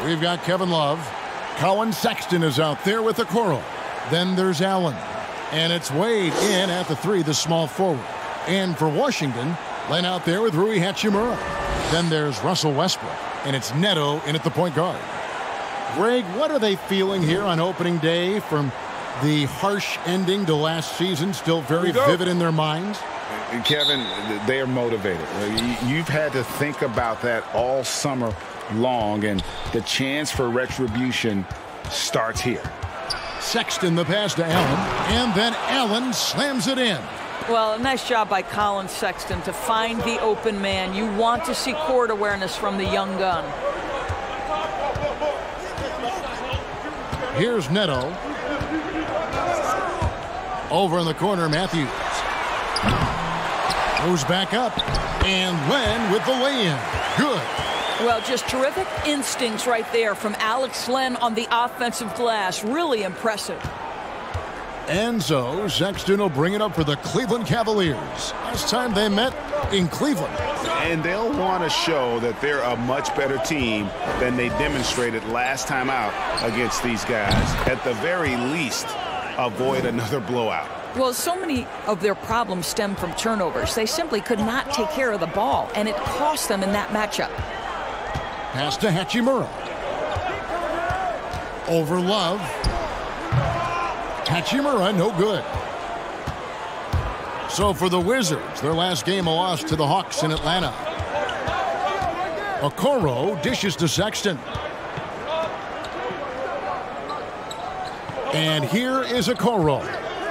We've got Kevin Love. Colin Sexton is out there with Okoro. Then there's Allen. And it's Wade in at the 3, the small forward. And for Washington, laying out there with Rui Hachimura. Then there's Russell Westbrook. And it's Neto in at the point guard. Greg, what are they feeling here on opening day from the harsh ending to last season? Still very vivid in their minds? Kevin, they are motivated. You've had to think about that all summer long, and the chance for retribution starts here. Sexton the pass to Allen, and then Allen slams it in. Well, a nice job by Colin Sexton to find the open man. You want to see court awareness from the young gun. Here's Neto. Over in the corner, Matthews. Goes back up, and Len with the lay-in. Good. Well, just terrific instincts right there from Alex Len on the offensive glass. Really impressive. And so Sexton will bring it up for the Cleveland Cavaliers. Last time they met in Cleveland. And they'll want to show that they're a much better team than they demonstrated last time out against these guys. At the very least, avoid another blowout. Well, so many of their problems stem from turnovers. They simply could not take care of the ball, and it cost them in that matchup. Pass to Hachimura. Over Love. Hachimura, no good. So for the Wizards, their last game a loss to the Hawks in Atlanta. Okoro dishes to Sexton. And here is Okoro.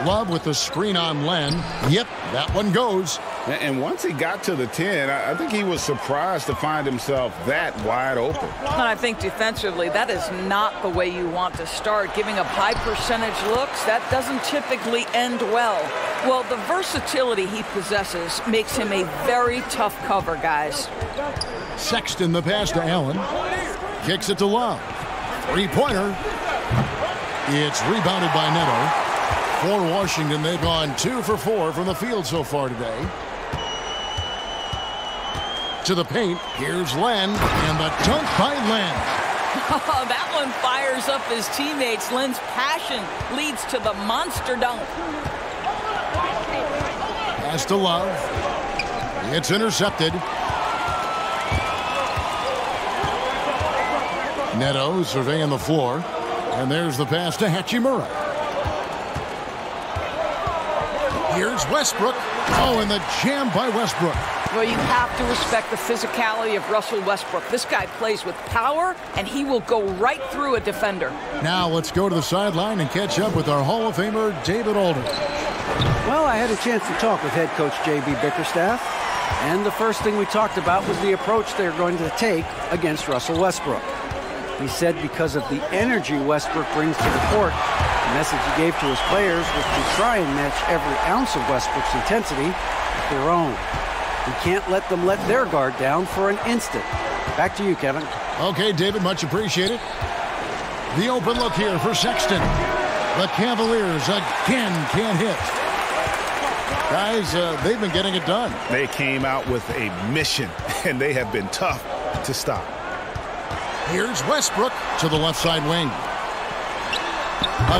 Love with the screen on Len. Yep, that one goes. And once he got to the 10, I think he was surprised to find himself that wide open. And I think defensively, that is not the way you want to start. Giving up high percentage looks, that doesn't typically end well. Well, the versatility he possesses makes him a very tough cover, guys. Sexton the pass to Allen. Kicks it to Love. Three-pointer. It's rebounded by Neto. For Washington, they've gone 2 for 4 from the field so far today. To the paint, here's Len, and the dunk by Len. Oh, that one fires up his teammates. Len's passion leads to the monster dunk. Pass to Love. It's intercepted. Neto surveying the floor. And there's the pass to Hachimura. Here's Westbrook. Oh, and the jam by Westbrook. Well, you have to respect the physicality of Russell Westbrook. This guy plays with power, and he will go right through a defender. Now let's go to the sideline and catch up with our Hall of Famer, David Aldridge. Well, I had a chance to talk with head coach J.B. Bickerstaff, and the first thing we talked about was the approach they're going to take against Russell Westbrook. He said because of the energy Westbrook brings to the court, the message he gave to his players was to try and match every ounce of Westbrook's intensity with their own. You can't let them let their guard down for an instant. Back to you, Kevin. Okay, David, much appreciated. The open look here for Sexton. The Cavaliers again can't hit. Guys, they've been getting it done. They came out with a mission, and they have been tough to stop. Here's Westbrook to the left side wing.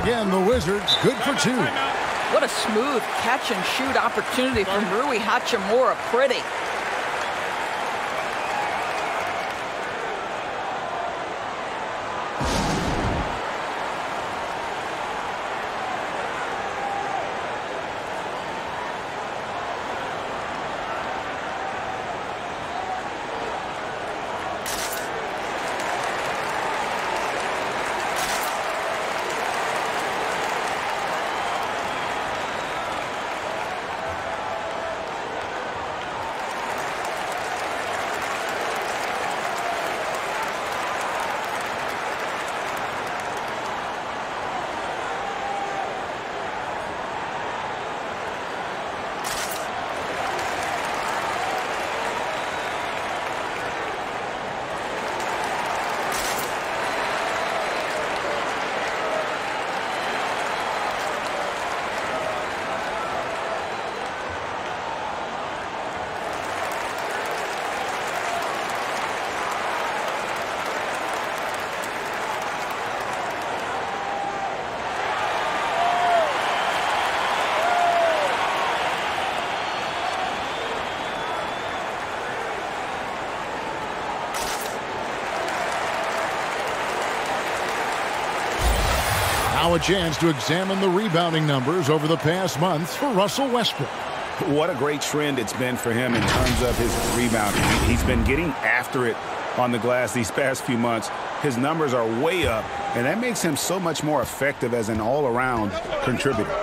Again, the Wizards good for 2. What a smooth catch-and-shoot opportunity from Rui Hachimura. Pretty. Now a chance to examine the rebounding numbers over the past months for Russell Westbrook. What a great trend it's been for him in terms of his rebounding. He's been getting after it on the glass these past few months. His numbers are way up, and that makes him so much more effective as an all-around contributor.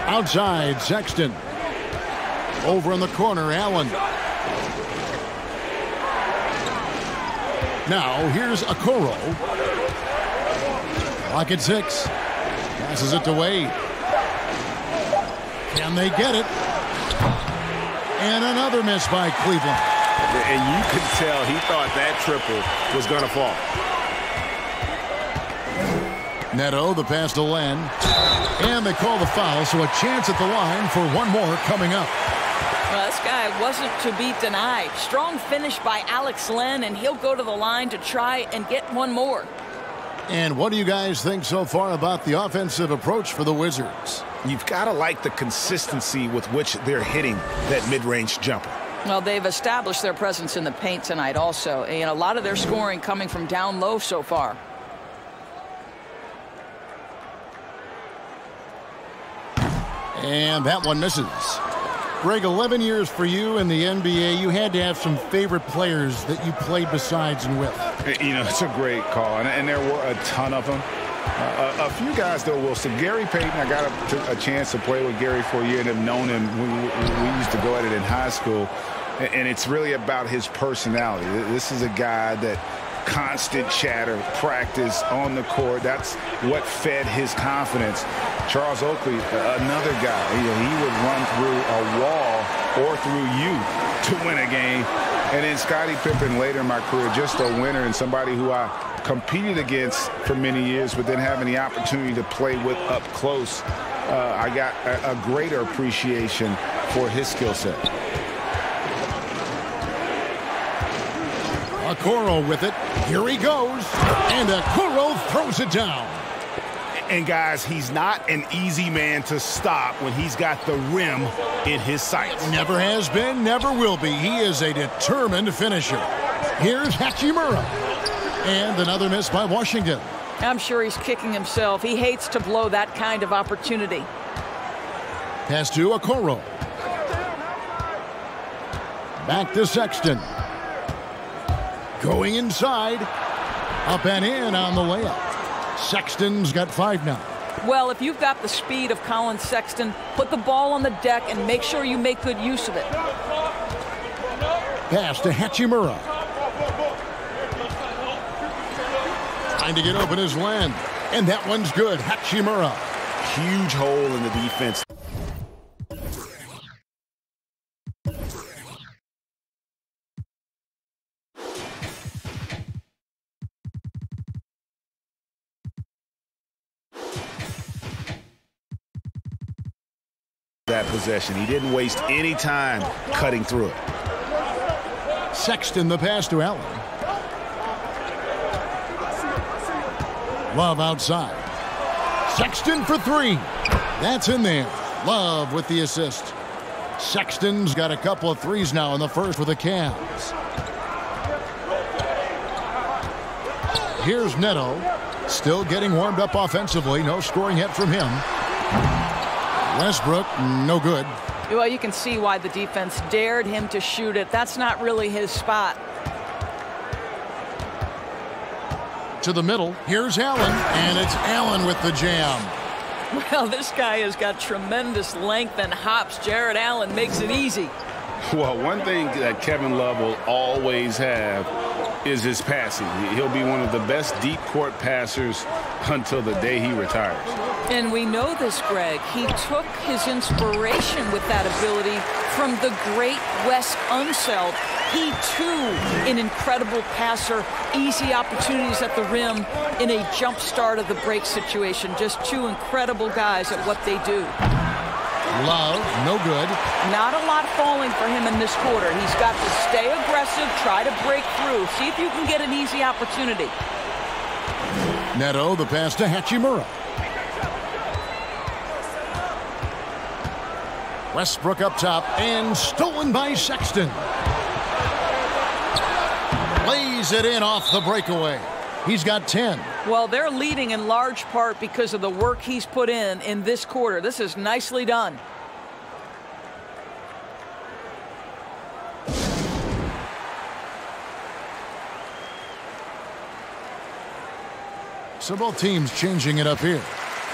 Outside, Sexton. Over in the corner, Allen. Now, here's Okoro. Clock at 6. Passes it to Wade. Can they get it? And another miss by Cleveland. And you could tell he thought that triple was going to fall. Neto, the pass to Len. And they call the foul, so a chance at the line for one more coming up. Well, this guy wasn't to be denied. Strong finish by Alex Len, and he'll go to the line to try and get one more. And what do you guys think so far about the offensive approach for the Wizards? You've got to like the consistency with which they're hitting that mid-range jumper. Well, they've established their presence in the paint tonight also. And a lot of their scoring coming from down low so far. And that one misses. Greg, 11 years for you in the NBA. You had to have some favorite players that you played besides and with. You know, it's a great call, and there were a ton of them. A few guys, though, Wilson. Gary Payton, I got a chance to play with Gary for a year and have known him. We used to go at it in high school, and it's really about his personality. This is a guy that constant chatter, practice on the court. That's what fed his confidence. Charles Oakley, another guy, he would run through a wall or through you to win a game. And then Scottie Pippen later in my career, just a winner and somebody who I competed against for many years, but then having the opportunity to play with up close, I got a greater appreciation for his skill set. Okoro with it. Here he goes. And Okoro throws it down. And, guys, he's not an easy man to stop when he's got the rim in his sights. Never has been, never will be. He is a determined finisher. Here's Hachimura. And another miss by Washington. I'm sure he's kicking himself. He hates to blow that kind of opportunity. Pass to Okoro. Back to Sexton. Going inside. Up and in on the layup. Sexton's got 5 now. Well, if you've got the speed of Colin Sexton, put the ball on the deck and make sure you make good use of it. Pass to Hachimura. Trying to get open is Len. And that one's good. Hachimura. Huge hole in the defense. That possession. He didn't waste any time cutting through it. Sexton the pass to Allen. Love outside. Sexton for 3. That's in there. Love with the assist. Sexton's got a couple of threes now in the first with the Cavs. Here's Neto. Still getting warmed up offensively. No scoring yet from him. Westbrook, no good. Well, you can see why the defense dared him to shoot it. That's not really his spot. To the middle. Here's Allen. And it's Allen with the jam. Well, this guy has got tremendous length and hops. Jared Allen makes it easy. Well, one thing that Kevin Love will always have is his passing. He'll be one of the best deep court passers until the day he retires. And we know this, Greg. He took his inspiration with that ability from the great Wes Unseld. He, too, an incredible passer. Easy opportunities at the rim in a jump start of the break situation. Just two incredible guys at what they do. Love, no good. Not a lot falling for him in this quarter. He's got to stay aggressive, try to break through. See if you can get an easy opportunity. Neto, the pass to Hachimura. Westbrook up top and stolen by Sexton. Lays it in off the breakaway. He's got 10. Well, they're leading in large part because of the work he's put in this quarter. This is nicely done. So both teams changing it up here.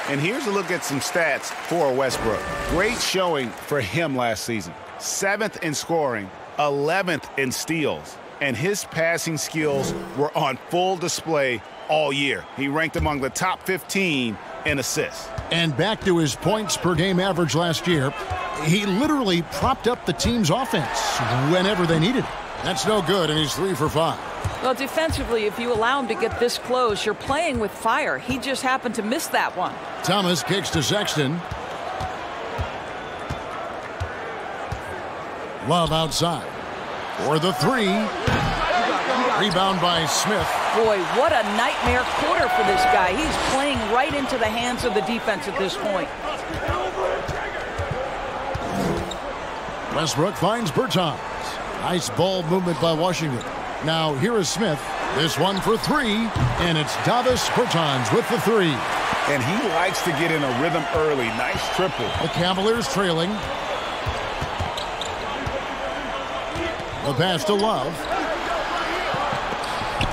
And here's a look at some stats for Westbrook. Great showing for him last season. 7th in scoring, 11th in steals. And his passing skills were on full display all year. He ranked among the top 15 in assists. And back to his points per game average last year, he literally propped up the team's offense whenever they needed it. That's no good, and he's 3 for 5. Well, defensively, if you allow him to get this close, you're playing with fire. He just happened to miss that one. Thomas kicks to Sexton. Love outside for the 3. Rebound by Smith. Boy, what a nightmare quarter for this guy. He's playing right into the hands of the defense at this point. Westbrook finds Bertans. Nice ball movement by Washington. Now here is Smith. This one for 3, and it's Davis Bertans with the 3. And he likes to get in a rhythm early. Nice triple. The Cavaliers trailing. The pass to Love.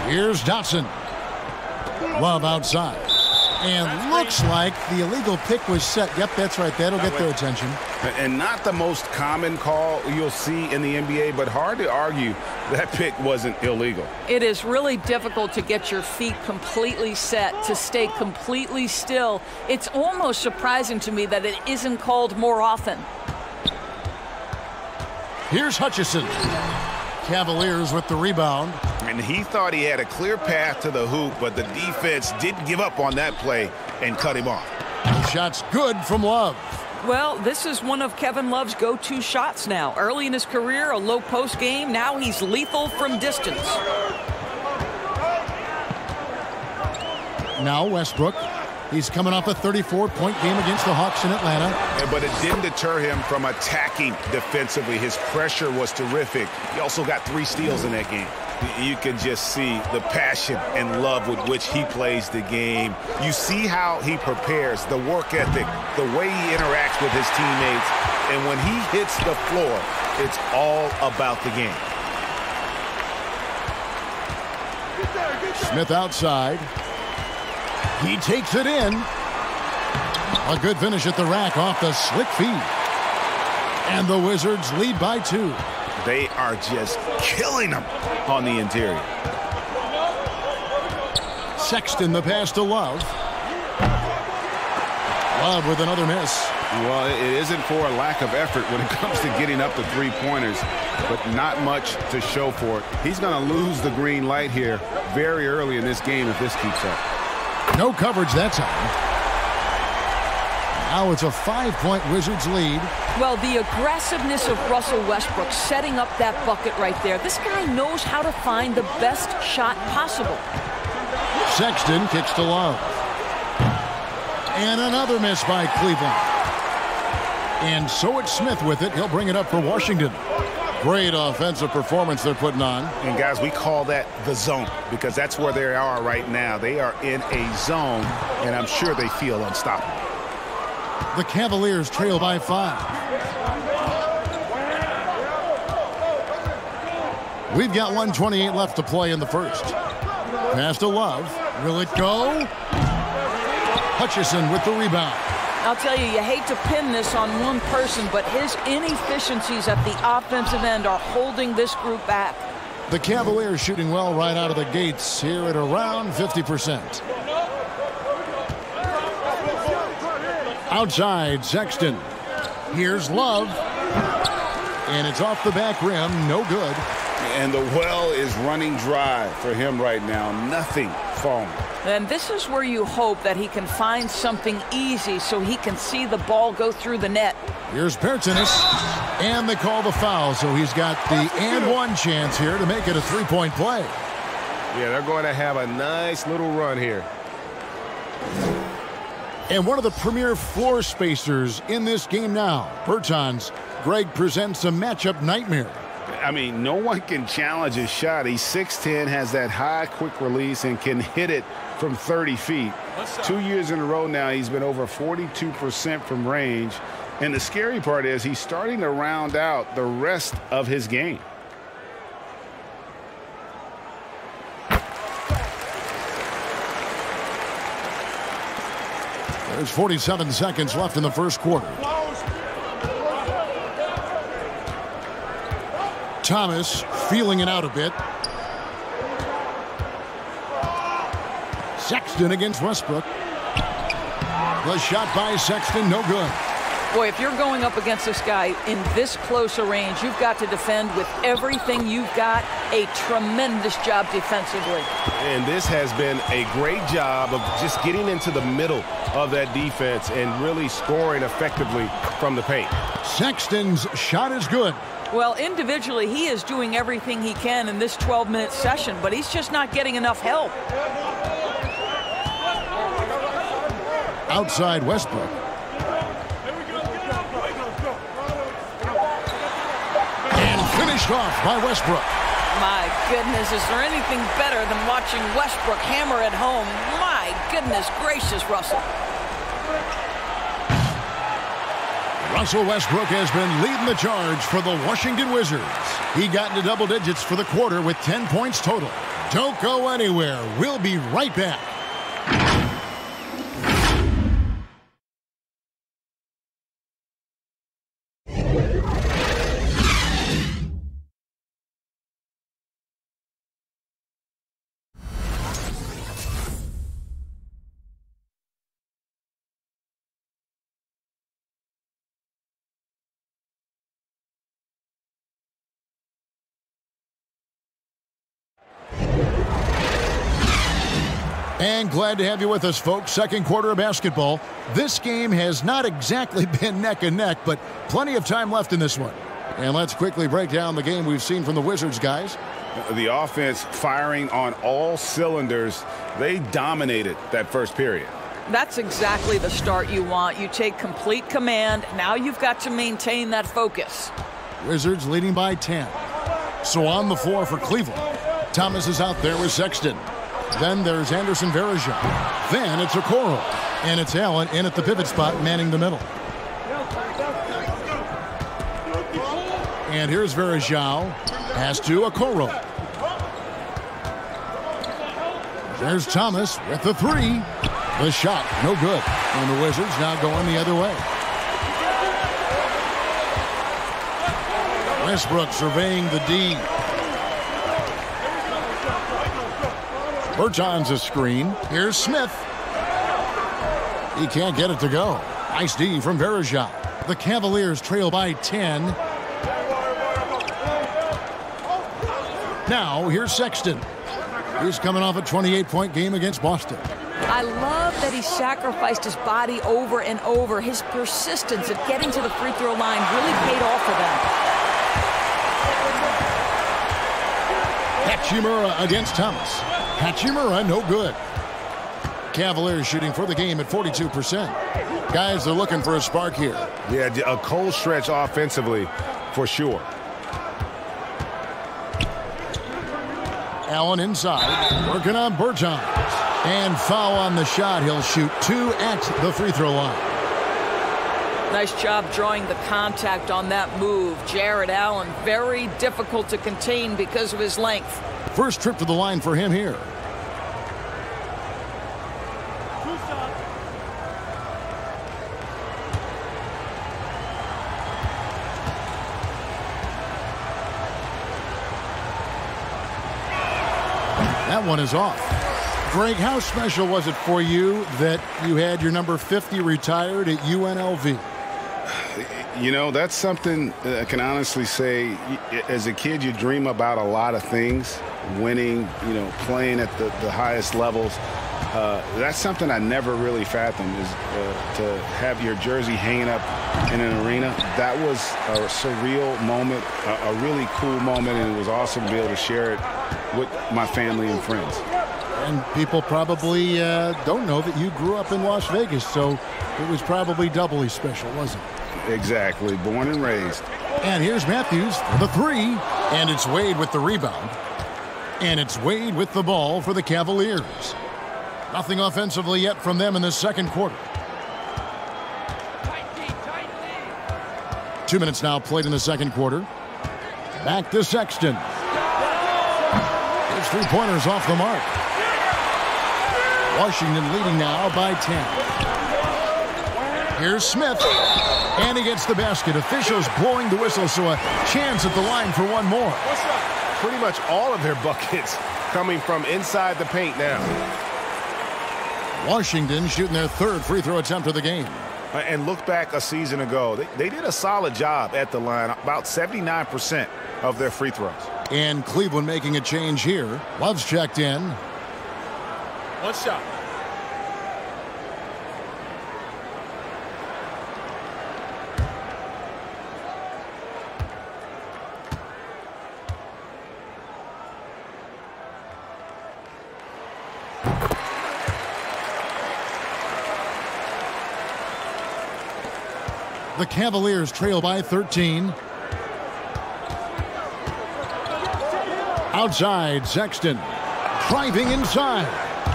Here's Dotson. Love outside. And looks like the illegal pick was set. Yep, that's right. That'll get their attention. And not the most common call you'll see in the NBA, but hard to argue that pick wasn't illegal. It is really difficult to get your feet completely set, to stay completely still. It's almost surprising to me that it isn't called more often. Here's Hutchison. Cavaliers with the rebound. And he thought he had a clear path to the hoop, but the defense didn't give up on that play and cut him off. The shot's good from Love. Well, this is one of Kevin Love's go-to shots now. Early in his career, a low post game. Now he's lethal from distance. Now Westbrook. He's coming off a 34-point game against the Hawks in Atlanta. But it didn't deter him from attacking defensively. His pressure was terrific. He also got 3 steals in that game. You can just see the passion and love with which he plays the game. You see how he prepares, the work ethic, the way he interacts with his teammates. And when he hits the floor, it's all about the game. Smith outside. He takes it in. A good finish at the rack off the slick feed. And the Wizards lead by 2. They are just killing them on the interior. Sexton, the pass to Love. Love with another miss. Well, it isn't for a lack of effort when it comes to getting up the 3-pointers, but not much to show for it. He's going to lose the green light here very early in this game if this keeps up. No coverage that time. Now it's a 5-point Wizards lead. Well, the aggressiveness of Russell Westbrook setting up that bucket right there. This guy knows how to find the best shot possible. Sexton kicks to Love. And another miss by Cleveland. And so it's Smith with it. He'll bring it up for Washington. Great offensive performance they're putting on. And, guys, we call that the zone because that's where they are right now. They are in a zone, and I'm sure they feel unstoppable. The Cavaliers trail by 5. We've got 1:28 left to play in the first. Pass to Love. Will it go? Hutchison with the rebound. I'll tell you, you hate to pin this on one person, but his inefficiencies at the offensive end are holding this group back. The Cavaliers shooting well right out of the gates here at around 50%. Outside, Sexton. Here's Love. And it's off the back rim. No good. And the well is running dry for him right now. Nothing falling. And this is where you hope that he can find something easy so he can see the ball go through the net. Here's Bertans. And they call the foul, so he's got the and one chance here to make it a 3-point play. Yeah, they're going to have a nice little run here. And one of the premier floor spacers in this game now, Bertans. Greg presents a matchup nightmare. I mean, no one can challenge his shot. He's 6'10", has that high quick release, and can hit it from 30 feet. 2 years in a row now, he's been over 42% from range. And the scary part is he's starting to round out the rest of his game. There's 47 seconds left in the first quarter. Thomas feeling it out a bit. Sexton against Westbrook. The shot by Sexton, no good. Boy, if you're going up against this guy in this close a range, you've got to defend with everything you've got. A tremendous job defensively. And this has been a great job of just getting into the middle of that defense and really scoring effectively from the paint. Sexton's shot is good. Well, individually, he is doing everything he can in this 12-minute session, but he's just not getting enough help. Outside Westbrook. And finished off by Westbrook. My goodness, is there anything better than watching Westbrook hammer at home? My goodness gracious, Russell. Russell Westbrook has been leading the charge for the Washington Wizards. He got into double digits for the quarter with 10 points total. Don't go anywhere. We'll be right back. And glad to have you with us, folks. Second quarter of basketball. This game has not exactly been neck and neck, but plenty of time left in this one. And let's quickly break down the game we've seen from the Wizards, guys. The offense firing on all cylinders. They dominated that first period. That's exactly the start you want. You take complete command. Now you've got to maintain that focus. Wizards leading by 10. So on the floor for Cleveland. Thomas is out there with Sexton. Then there's Anderson Varejao. Then it's Okoro. And it's Allen in at the pivot spot, manning the middle. And here's Varejao. Pass to Okoro. There's Thomas with the three. The shot, no good. And the Wizards now going the other way. Westbrook surveying the D. Bertans a screen. Here's Smith. He can't get it to go. Nice D from Varejao. The Cavaliers trail by 10. Now here's Sexton. He's coming off a 28-point game against Boston. I love that he sacrificed his body over and over. His persistence at getting to the free throw line really paid off for them. Hachimura against Thomas. Hachimura, no good. Cavaliers shooting for the game at 42%. Guys, they're looking for a spark here. Yeah, a cold stretch offensively for sure. Allen inside, working on Bertans. And foul on the shot. He'll shoot 2 at the free throw line. Nice job drawing the contact on that move. Jared Allen, very difficult to contain because of his length. First trip to the line for him here. That one is off. Greg, how special was it for you that you had your number 50 retired at UNLV? You know, that's something I can honestly say. As a kid, you dream about a lot of things. Winning, you know, playing at the highest levels. That's something I never really fathomed, is to have your jersey hanging up in an arena. That was a surreal moment, a really cool moment, and it was awesome to be able to share it with my family and friends. And people probably don't know that you grew up in Las Vegas, so it was probably doubly special, wasn't it? Exactly. Born and raised. And here's Matthews for the three. And it's Wade with the rebound. And it's Wade with the ball for the Cavaliers. Nothing offensively yet from them in the second quarter. 2 minutes now played in the second quarter. Back to Sexton. His three-pointers off the mark. Washington leading now by 10. Here's Smith. And he gets the basket. Officials blowing the whistle, so a chance at the line for one more. Pretty much all of their buckets coming from inside the paint now. Washington shooting their third free throw attempt of the game. And look back a season ago. They did a solid job at the line, about 79% of their free throws. And Cleveland making a change here. Love's checked in. One shot. The Cavaliers trail by 13. Outside, Sexton. Driving inside.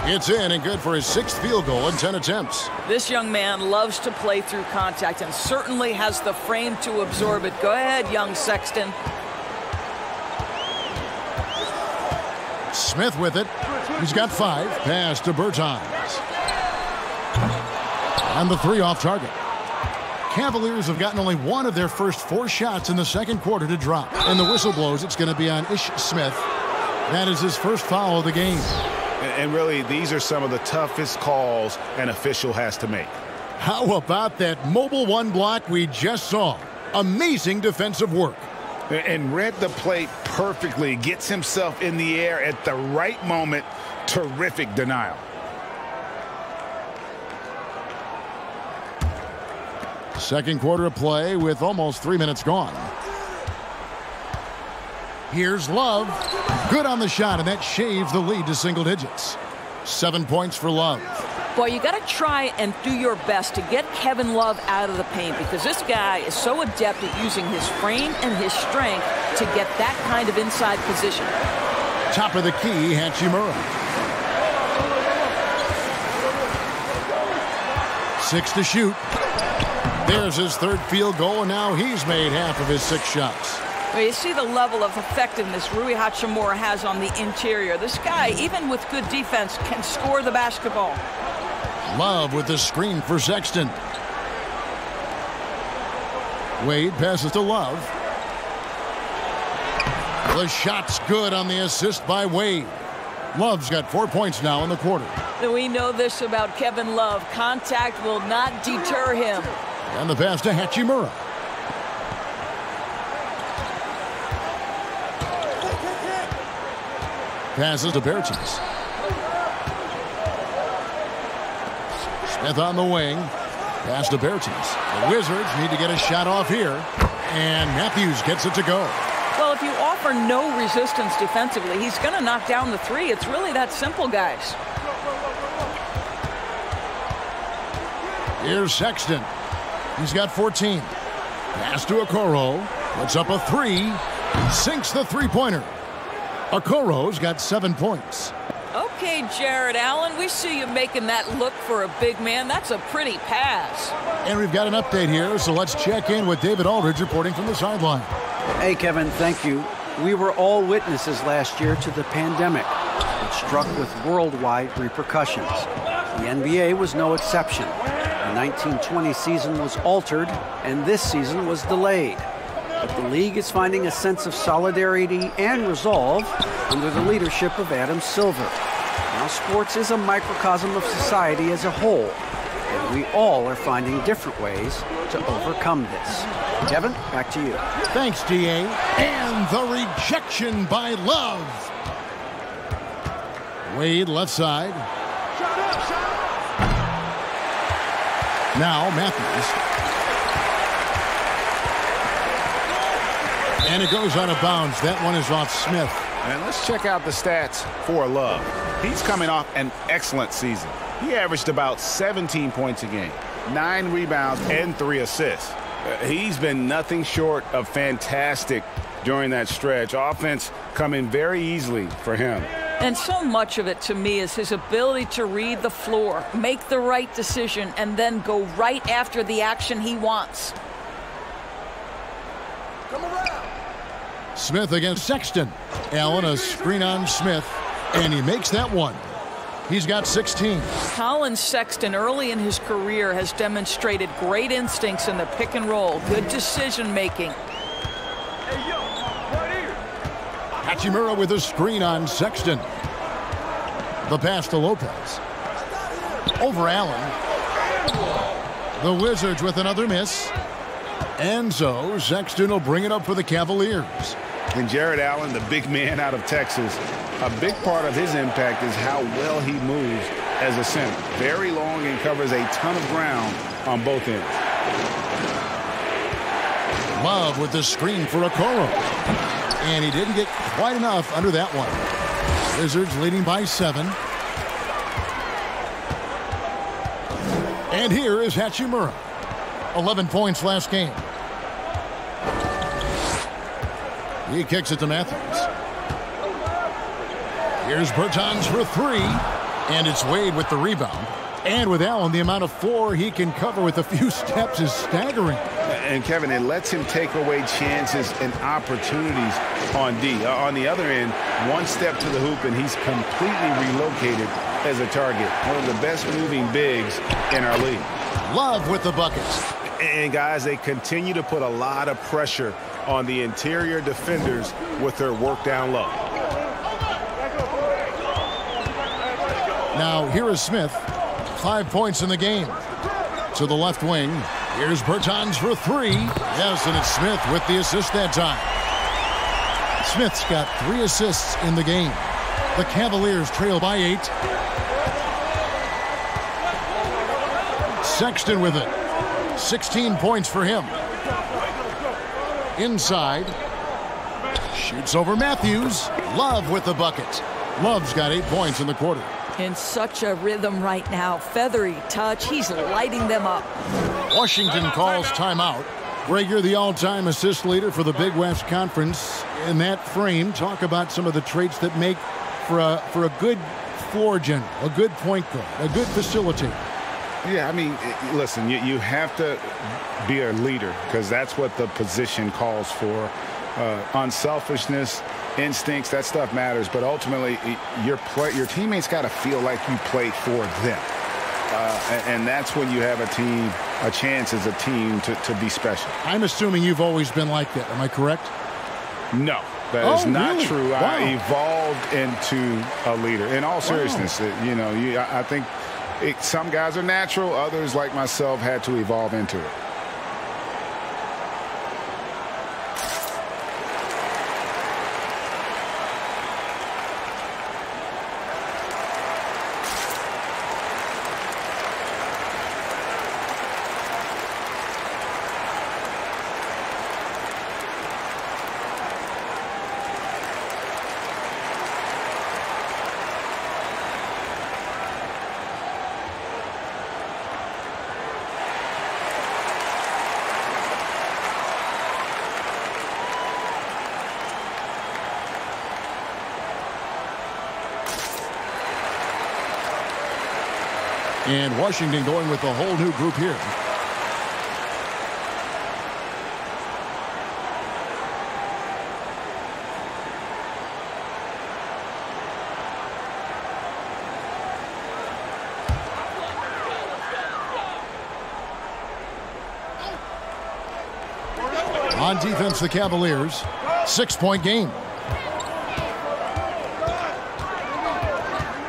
It's in and good for his sixth field goal in 10 attempts. This young man loves to play through contact and certainly has the frame to absorb it. Go ahead, young Sexton. Smith with it. He's got 5. Pass to Bertans. And the three off target. Cavaliers have gotten only one of their first 4 shots in the second quarter to drop. And the whistle blows. It's going to be on Ish Smith. That is his first foul of the game. And really, these are some of the toughest calls an official has to make. How about that mobile one block we just saw? Amazing defensive work. And read the play perfectly. Gets himself in the air at the right moment. Terrific denial. Second quarter of play with almost 3 minutes gone. Here's Love. Good on the shot, and that shaves the lead to single digits. 7 points for Love. Boy, you got to try and do your best to get Kevin Love out of the paint because this guy is so adept at using his frame and his strength to get that kind of inside position. Top of the key, Hachimura. 6 to shoot. There's his third field goal, and now he's made half of his 6 shots. Well, you see the level of effectiveness Rui Hachimura has on the interior. This guy, even with good defense, can score the basketball. Love with the screen for Sexton. Wade passes to Love. The shot's good on the assist by Wade. Love's got 4 points now in the quarter. We know this about Kevin Love. Contact will not deter him. And the pass to Hachimura. Passes to Bertans. Smith on the wing. Pass to Bertans. The Wizards need to get a shot off here. And Matthews gets it to go. Well, if you offer no resistance defensively, he's going to knock down the three. It's really that simple, guys. Here's Sexton. He's got 14. Pass to Okoro. Puts up a 3. Sinks the three-pointer. Okoro's got 7 points. Okay, Jared Allen, we see you making that look for a big man. That's a pretty pass. And we've got an update here, so let's check in with David Aldridge reporting from the sideline. Hey, Kevin, thank you. We were all witnesses last year to the pandemic, which struck with worldwide repercussions. The NBA was no exception. The 1920 season was altered, and this season was delayed. But the league is finding a sense of solidarity and resolve under the leadership of Adam Silver. Now, sports is a microcosm of society as a whole, and we all are finding different ways to overcome this. Kevin, back to you. Thanks, DA. And the rejection by Love. Wade left side. Now Matthews. And it goes out of bounds. That one is off Smith. And let's check out the stats for Love. He's coming off an excellent season. He averaged about 17 points a game, 9 rebounds, and 3 assists. He's been nothing short of fantastic during that stretch. Offense coming very easily for him. And so much of it, to me, is his ability to read the floor, make the right decision, and then go right after the action he wants. Smith against Sexton. Allen, a screen on Smith, and he makes that one. He's got 16. Colin Sexton, early in his career, has demonstrated great instincts in the pick and roll, good decision making. Hachimura with a screen on Sexton. The pass to Lopez. Over Allen. The Wizards with another miss. And so Sexton will bring it up for the Cavaliers. And Jared Allen, the big man out of Texas, a big part of his impact is how well he moves as a center. Very long and covers a ton of ground on both ends. Love with the screen for Okoro. And he didn't get quite enough under that one. Wizards leading by 7. And here is Hachimura. 11 points last game. He kicks it to Matthews. Here's Bertans for 3. And it's Wade with the rebound. And with Allen, the amount of floor he can cover with a few steps is staggering. And, Kevin, it lets him take away chances and opportunities on D. On the other end, one step to the hoop, and he's completely relocated as a target. One of the best moving bigs in our league. Love with the buckets. And, guys, they continue to put a lot of pressure on the interior defenders with their work down low. Now, here is Smith. 5 points in the game. To the left wing. Here's Bertans for 3. Yes, and it's Smith with the assist that time. Smith's got 3 assists in the game. The Cavaliers trail by 8. Sexton with it. 16 points for him. Inside. Shoots over Matthews. Love with the bucket. Love's got 8 points in the quarter. In such a rhythm right now. Feathery touch. He's lighting them up. Washington calls timeout. Greg, you're the all-time assist leader for the Big West Conference. In that frame, talk about some of the traits that make for a good floor general, a good point guard, a good facilitator. Yeah, I mean, listen, you have to be a leader because that's what the position calls for. Unselfishness, instincts, that stuff matters. But ultimately, your teammates got to feel like you play for them. And that's when you have a chance as a team to be special. I'm assuming you've always been like that. Am I correct? No, that is not really? true. Wow. I evolved into a leader. In all seriousness, I think some guys are natural. Others, like myself, had to evolve into it. And Washington going with a whole new group here. On defense, the Cavaliers. 6-point game.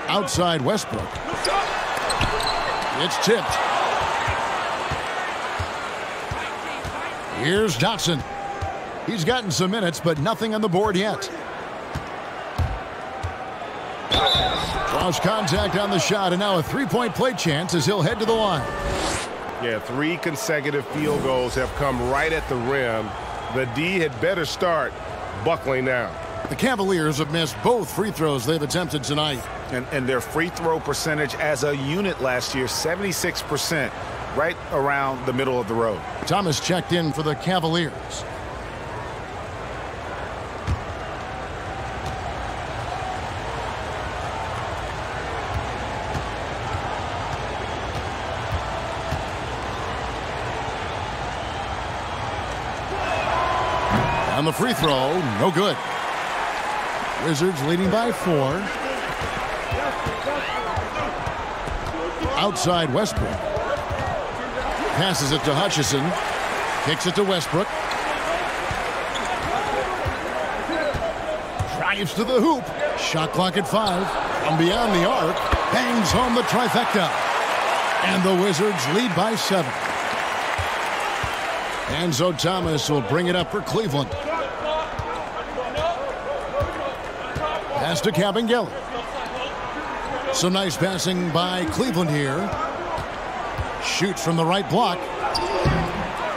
Outside Westbrook. It's tipped. Here's Johnson. He's gotten some minutes, but nothing on the board yet. Draws contact on the shot, and now a 3-point play chance as he'll head to the line. Yeah, 3 consecutive field goals have come right at the rim. The D had better start buckling down. The Cavaliers have missed both free throws they've attempted tonight. And their free throw percentage as a unit last year, 76%. right around the middle of the road. Thomas checked in for the Cavaliers. On the free throw, no good. Wizards leading by 4. Outside Westbrook. Passes it to Hutchison. Kicks it to Westbrook. Drives to the hoop. Shot clock at 5. From beyond the arc. Bangs home the trifecta. And the Wizards lead by 7. Enzo Thomas will bring it up for Cleveland. Pass to Cavaliers. Some nice passing by Cleveland here. Shoots from the right block.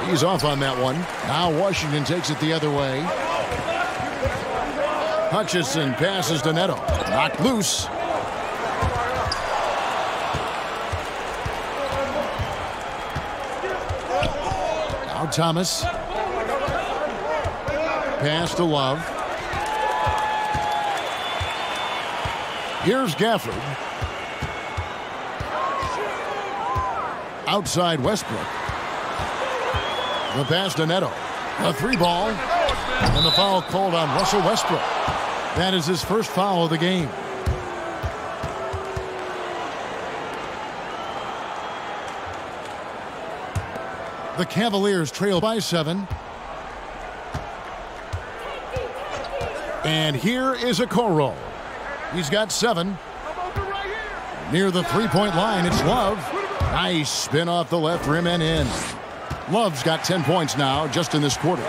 He's off on that one. Now Washington takes it the other way. Hutchison passes to Neto. Knocked loose. Now Thomas. Pass to Love. Here's Gafford. Outside Westbrook. The pass to Neto. A 3-ball. And the foul called on Russell Westbrook. That is his first foul of the game. The Cavaliers trail by 7. And here is Okoro. He's got 7. Near the three-point line, it's Love. Nice spin off the left rim and in. Love's got 10 points now just in this quarter.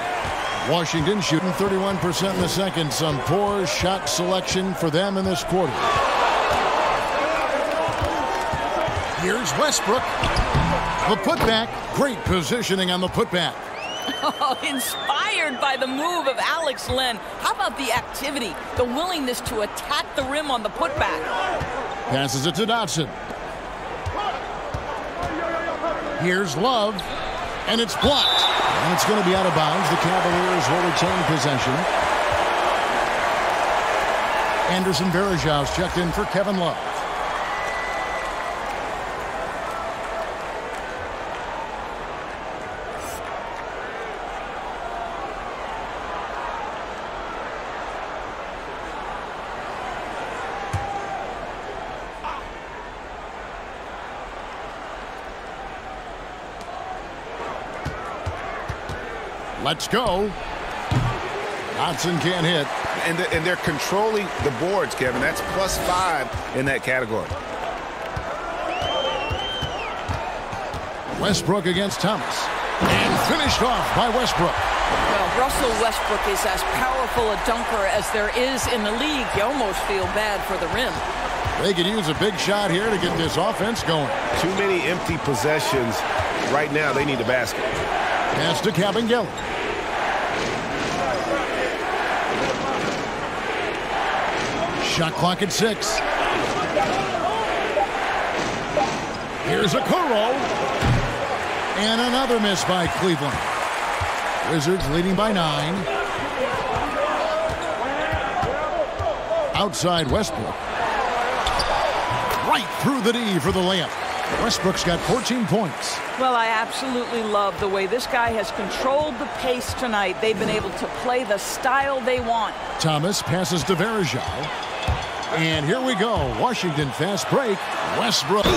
Washington shooting 31% in the second. Some poor shot selection for them in this quarter. Here's Westbrook. The putback. Great positioning on the putback. Oh, inspired by the move of Alex Len. How about the activity, the willingness to attack the rim on the putback? Passes it to Dotson. Here's Love, and it's blocked. And it's going to be out of bounds. The Cavaliers will retain possession. Anderson Varejau's checked in for Kevin Love. Let's go. Dotson can't hit. And they're controlling the boards, Kevin. That's +5 in that category. Westbrook against Thomas. And finished off by Westbrook. Well, Russell Westbrook is as powerful a dunker as there is in the league. You almost feel bad for the rim. They could use a big shot here to get this offense going. Too many empty possessions. Right now, they need a basket. Pass to Cavaliers. Shot clock at 6. Here's Okoro. And another miss by Cleveland. Wizards leading by 9. Outside Westbrook. Right through the D for the layup. Westbrook's got 14 points. Well, I absolutely love the way this guy has controlled the pace tonight. They've been able to play the style they want. Thomas passes to Varejao. And here we go. Washington fast break. Westbrook. Please.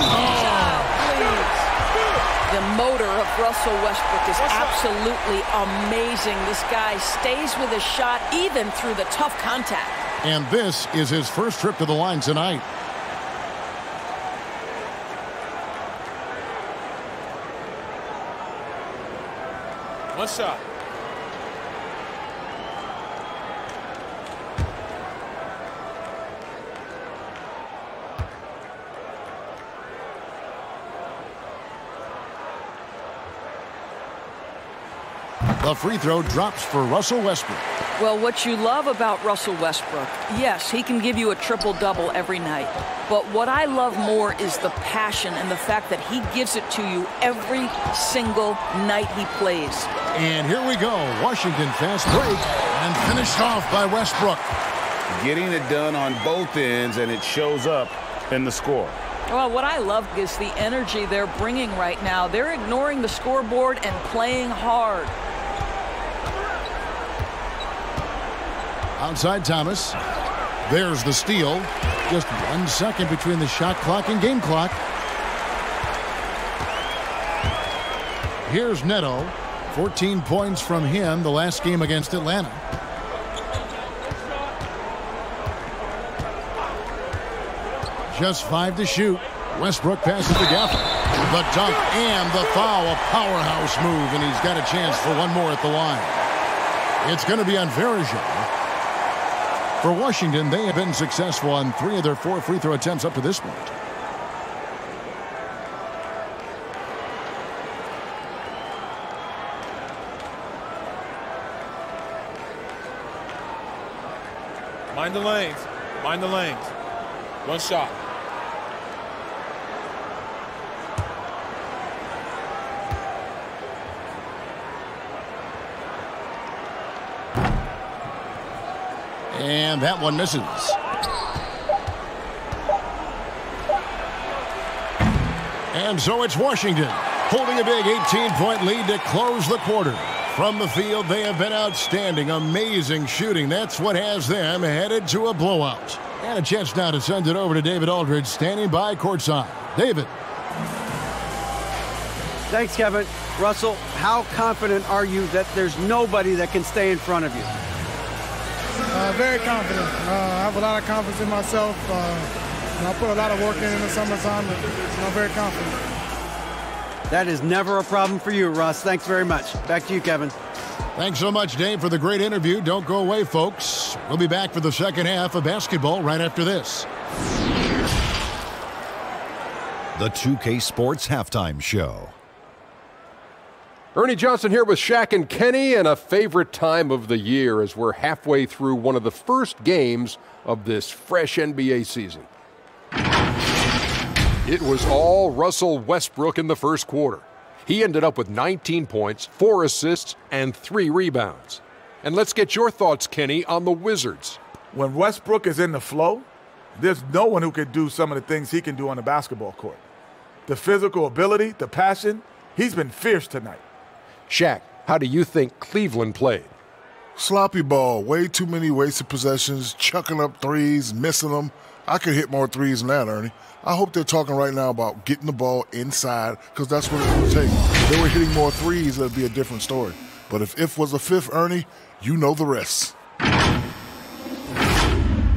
The motor of Russell Westbrook is absolutely amazing. This guy stays with his shot even through the tough contact. And this is his first trip to the line tonight. One shot. The free throw drops for Russell Westbrook. Well, what you love about Russell Westbrook, yes, he can give you a triple-double every night. But what I love more is the passion and the fact that he gives it to you every single night he plays. And here we go. Washington fast break and finished off by Westbrook. Getting it done on both ends, and it shows up in the score. Well, what I love is the energy they're bringing right now. They're ignoring the scoreboard and playing hard. Outside Thomas. There's the steal. Just 1 second between the shot clock and game clock. Here's Neto. 14 points from him the last game against Atlanta. Just 5 to shoot. Westbrook passes to Gafford. The dunk and the foul. A powerhouse move, and he's got a chance for one more at the line. It's going to be on Verajal. For Washington, they have been successful on 3 of their 4 free throw attempts up to this point. Mind the lanes. Mind the lanes. One shot. And that one misses. And so it's Washington holding a big 18-point lead to close the quarter. From the field, they have been outstanding. Amazing shooting. That's what has them headed to a blowout. And a chance now to send it over to David Aldridge, standing by courtside. David. Thanks, Kevin. Russell, how confident are you that there's nobody that can stay in front of you? Very confident. I have a lot of confidence in myself. I put a lot of work in the summertime, and I'm very confident. That is never a problem for you, Russ. Thanks very much. Back to you, Kevin. Thanks so much, Dave, for the great interview. Don't go away, folks. We'll be back for the second half of basketball right after this. The 2K Sports Halftime Show. Ernie Johnson here with Shaq and Kenny, and a favorite time of the year as we're halfway through one of the first games of this fresh NBA season. It was all Russell Westbrook in the first quarter. He ended up with 19 points, 4 assists, and 3 rebounds. And let's get your thoughts, Kenny, on the Wizards. When Westbrook is in the flow, there's no one who can do some of the things he can do on the basketball court. The physical ability, the passion, he's been fierce tonight. Shaq, how do you think Cleveland played? Sloppy ball, way too many wasted possessions, chucking up threes, missing them. I could hit more threes than that, Ernie. I hope they're talking right now about getting the ball inside, because that's what it would take. If they were hitting more threes, that'd be a different story. But if was a fifth, Ernie, you know the rest.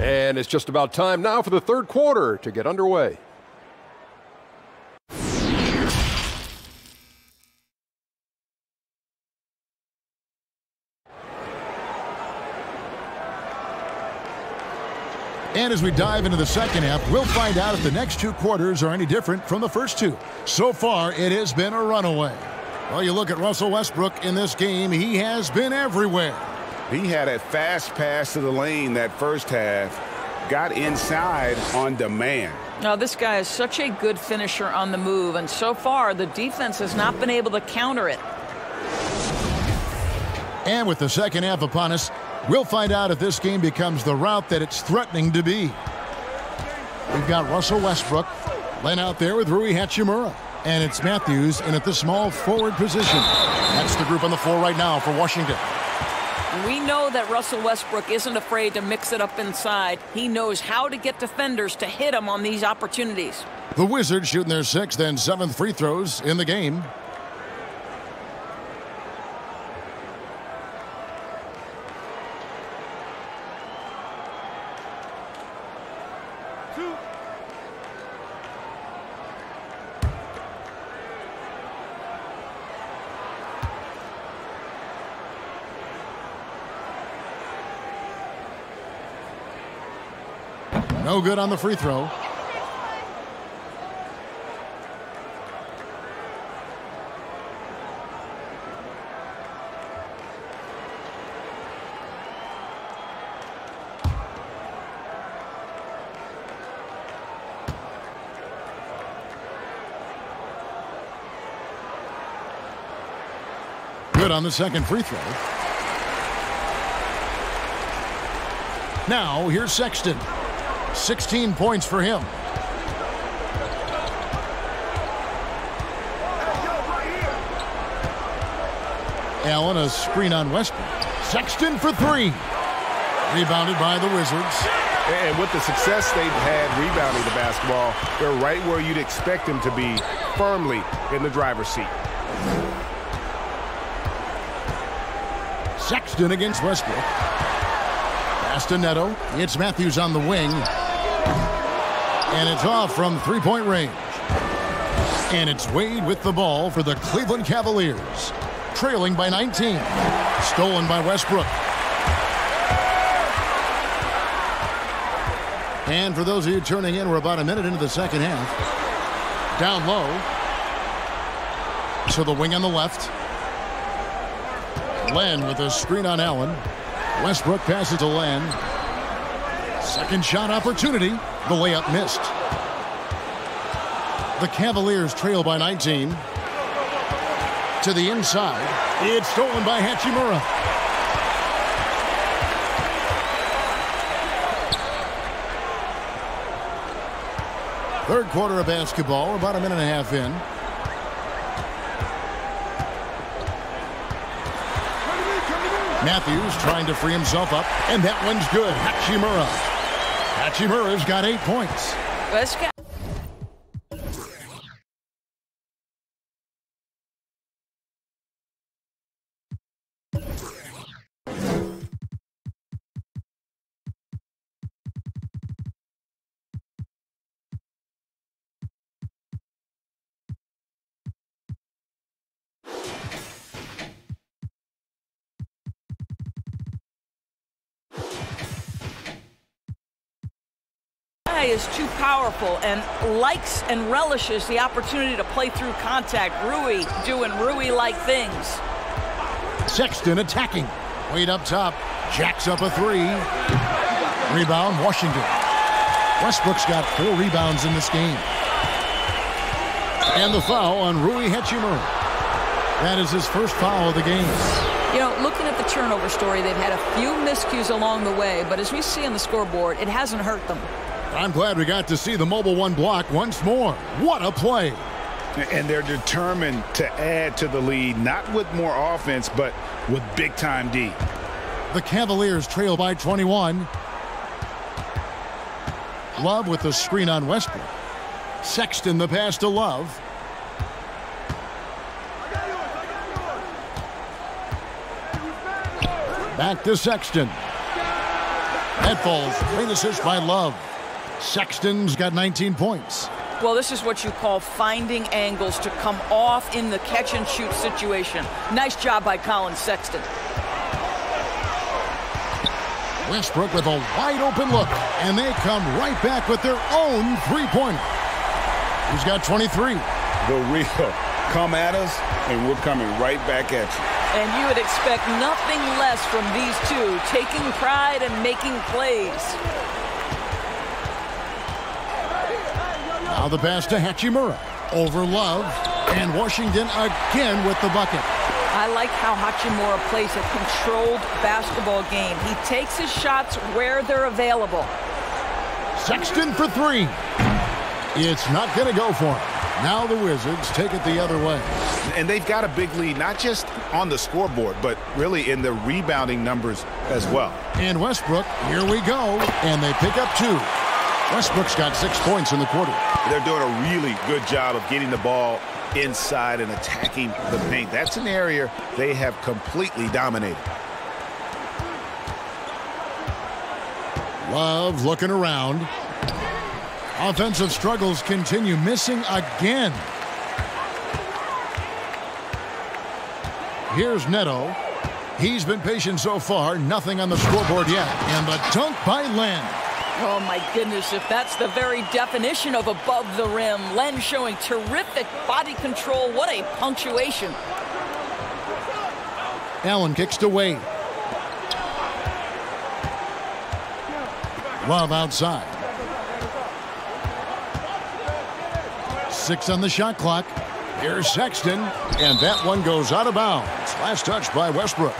And it's just about time now for the third quarter to get underway. And as we dive into the second half, we'll find out if the next 2 quarters are any different from the first 2. So far, it has been a runaway. Well, you look at Russell Westbrook in this game, he has been everywhere. He had a fast pass to the lane that first half, got inside on demand. Now, this guy is such a good finisher on the move, and so far, the defense has not been able to counter it. And with the second half upon us, we'll find out if this game becomes the route that it's threatening to be. We've got Russell Westbrook laying out there with Rui Hachimura. And it's Matthews in at the small forward position. That's the group on the floor right now for Washington. We know that Russell Westbrook isn't afraid to mix it up inside. He knows how to get defenders to hit him on these opportunities. The Wizards shooting their 6th and 7th free throws in the game. No good on the free throw. Good on the second free throw. Now, here's Sexton. 16 points for him. Allen, a screen on Westbrook. Sexton for three. Rebounded by the Wizards. And with the success they've had rebounding the basketball, they're right where you'd expect them to be, firmly in the driver's seat. Sexton against Westbrook. Pass to Neto. It's Matthews on the wing. And it's off from three-point range. And it's Wade with the ball for the Cleveland Cavaliers. Trailing by 19. Stolen by Westbrook. And for those of you turning in, we're about a minute into the second half. Down low. To the wing on the left. Len with a screen on Allen. Westbrook passes to Len. Second shot opportunity. The layup missed. The Cavaliers trail by 19. To the inside. It's stolen by Hachimura. Third quarter of basketball, about a minute and a half in. Matthews trying to free himself up, and that one's good. Hachimura. Hachimura's got 8 points. Is too powerful and likes and relishes the opportunity to play through contact. Rui doing Rui-like things. Sexton attacking. Wade up top. Jacks up a three. Rebound, Washington. Westbrook's got 4 rebounds in this game. And the foul on Rui Hachimura. That is his first foul of the game. You know, looking at the turnover story, they've had a few miscues along the way, but as we see on the scoreboard, it hasn't hurt them. I'm glad we got to see the mobile one block once more. What a play. And they're determined to add to the lead, not with more offense, but with big-time D. The Cavaliers trail by 21. Love with the screen on Westbrook. Sexton the pass to Love. Back to Sexton. That falls. Great assist by Love. Sexton's got 19 points. Well, this is what you call finding angles to come off in the catch-and-shoot situation. Nice job by Colin Sexton. Westbrook with a wide-open look, and they come right back with their own three-pointer. He's got 23. The real come at us, and we're coming right back at you. And you would expect nothing less from these two, taking pride and making plays. Now the pass to Hachimura. Over Love. And Washington again with the bucket. I like how Hachimura plays a controlled basketball game. He takes his shots where they're available. Sexton for three. It's not going to go for him. Now the Wizards take it the other way. And they've got a big lead, not just on the scoreboard, but really in the rebounding numbers as well. And Westbrook, here we go. And they pick up 2. Westbrook's got 6 points in the quarter. They're doing a really good job of getting the ball inside and attacking the paint. That's an area they have completely dominated. Love looking around. Offensive struggles continue, missing again. Here's Neto. He's been patient so far, nothing on the scoreboard yet. And the dunk by Len. Oh, my goodness, if that's the very definition of above the rim. Len showing terrific body control. What a punctuation. Allen kicks to Wade. Love outside. 6 on the shot clock. Here's Sexton, and that one goes out of bounds. Last touch by Westbrook.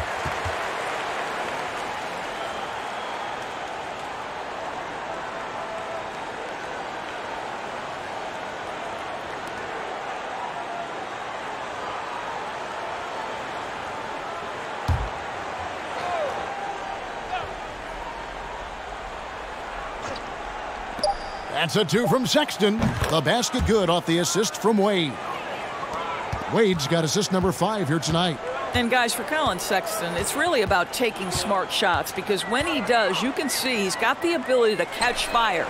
That's a 2 from Sexton. The basket good off the assist from Wade. Wade's got assist number 5 here tonight. And guys, for Colin Sexton, it's really about taking smart shots, because when he does, you can see he's got the ability to catch fire.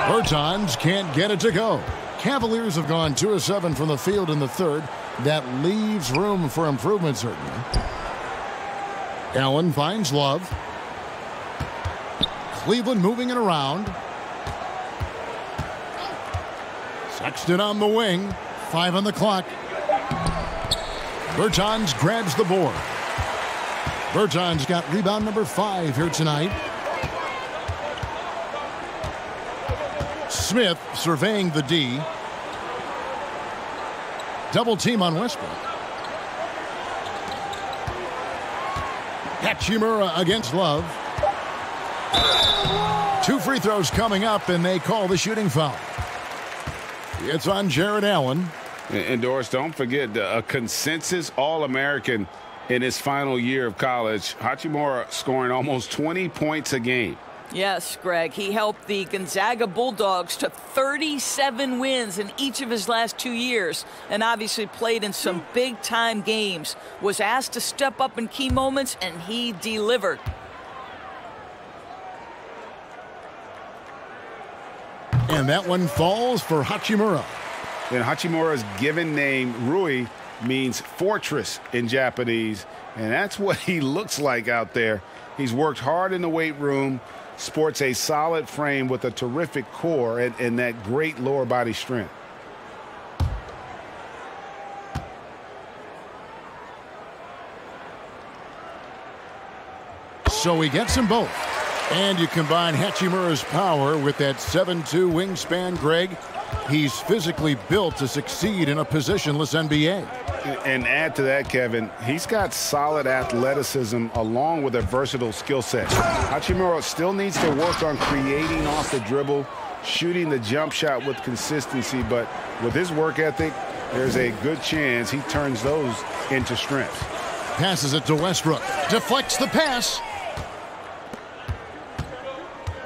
Bertans can't get it to go. Cavaliers have gone 2 of 7 from the field in the third. That leaves room for improvement, certainly. Allen finds Love. Cleveland moving it around. Sexton on the wing. 5 on the clock. Bertans grabs the board. Bertans got rebound number 5 here tonight. Smith surveying the D. Double team on Westbrook. Hachimura against Love. 2 free throws coming up, and they call the shooting foul. It's on Jared Allen. And Doris, don't forget a consensus All-American in his final year of college. Hachimura scoring almost 20 points a game. Yes, Greg. He helped the Gonzaga Bulldogs to 37 wins in each of his last 2 years, and obviously played in some big-time games. Was asked to step up in key moments, and he delivered. And that one falls for Hachimura. And Hachimura's given name, Rui, means fortress in Japanese. And that's what he looks like out there. He's worked hard in the weight room, sports a solid frame with a terrific core and that great lower body strength. So he gets them both. And you combine Hachimura's power with that 7'2" wingspan, Greg. He's physically built to succeed in a positionless NBA. And add to that, Kevin, he's got solid athleticism along with a versatile skill set. Hachimura still needs to work on creating off the dribble, shooting the jump shot with consistency, but with his work ethic, there's a good chance he turns those into strengths. Passes it to Westbrook. Deflects the pass.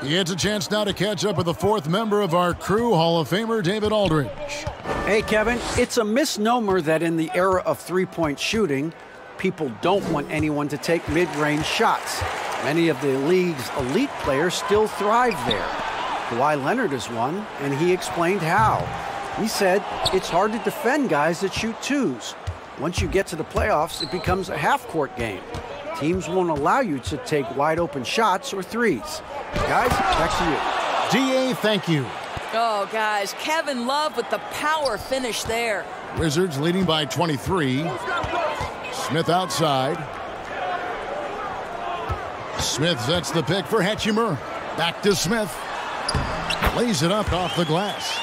He gets a chance now to catch up with the 4th member of our crew, Hall of Famer David Aldridge. Hey, Kevin, it's a misnomer that in the era of three-point shooting, people don't want anyone to take mid-range shots. Many of the league's elite players still thrive there. Kawhi Leonard is one, and he explained how. He said it's hard to defend guys that shoot twos. Once you get to the playoffs, it becomes a half-court game. Teams won't allow you to take wide-open shots or threes. Guys, back to you. D.A., thank you. Oh, guys, Kevin Love with the power finish there. Wizards leading by 23. Smith outside. Smith sets the pick for Hachimura. Back to Smith. Lays it up off the glass.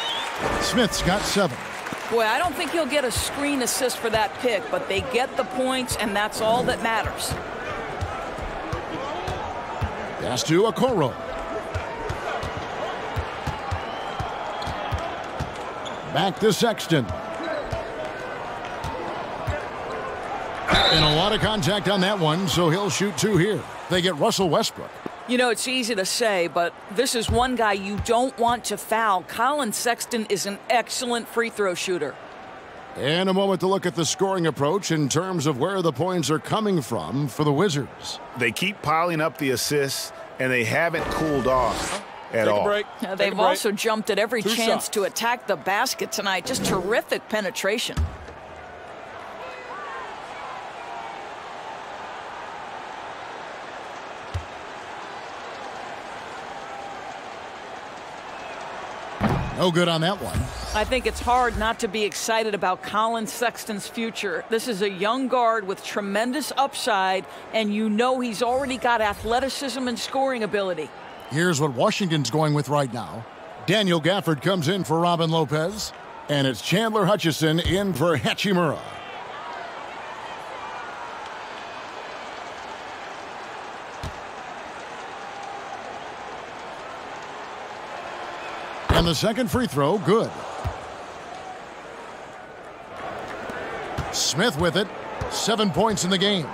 Smith's got 7. Boy, I don't think he'll get a screen assist for that pick, but they get the points, and that's all that matters. Pass to Okoro. Back to Sexton. And a lot of contact on that one, so he'll shoot 2 here. They get Russell Westbrook. You know, it's easy to say, but this is one guy you don't want to foul. Colin Sexton is an excellent free throw shooter. And a moment to look at the scoring approach in terms of where the points are coming from for the Wizards. They keep piling up the assists, and they haven't cooled off at all. They've also jumped at every chance to attack the basket tonight. Just terrific penetration. No good on that one. I think it's hard not to be excited about Colin Sexton's future. This is a young guard with tremendous upside, and you know he's already got athleticism and scoring ability. Here's what Washington's going with right now. Daniel Gafford comes in for Robin Lopez. And it's Chandler Hutchison in for Hachimura. And the second free throw, good. Smith with it. 7 points in the game.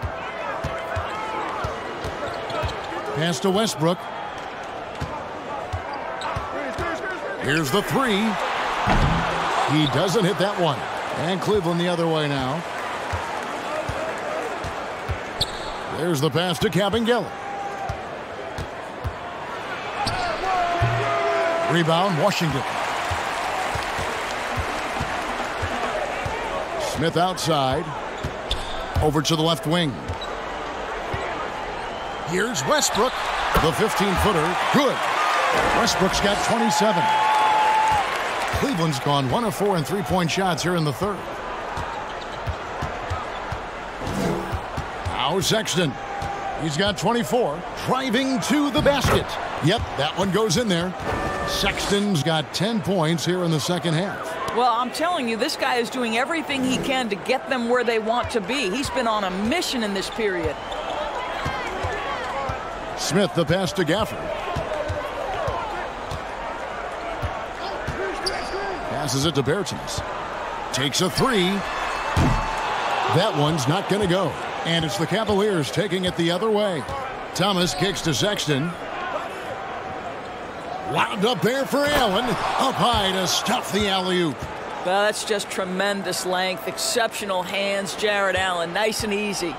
Pass to Westbrook. Here's the three. He doesn't hit that one. And Cleveland the other way now. There's the pass to Cavaliers. Rebound, Washington. Smith outside. Over to the left wing. Here's Westbrook. The 15-footer. Good. Westbrook's got 27. Cleveland's gone 1 of 4 in three-point shots here in the third. Now Sexton. He's got 24. Driving to the basket. Yep, that one goes in there. Sexton's got 10 points here in the second half. Well, I'm telling you, this guy is doing everything he can to get them where they want to be. He's been on a mission in this period. Smith, the pass to Gafford. Passes it to Bertens. Takes a three. That one's not going to go. And it's the Cavaliers taking it the other way. Thomas kicks to Sexton. Wound up there for Allen. Up high to stuff the alley-oop. Well, that's just tremendous length. Exceptional hands, Jared Allen. Nice and easy.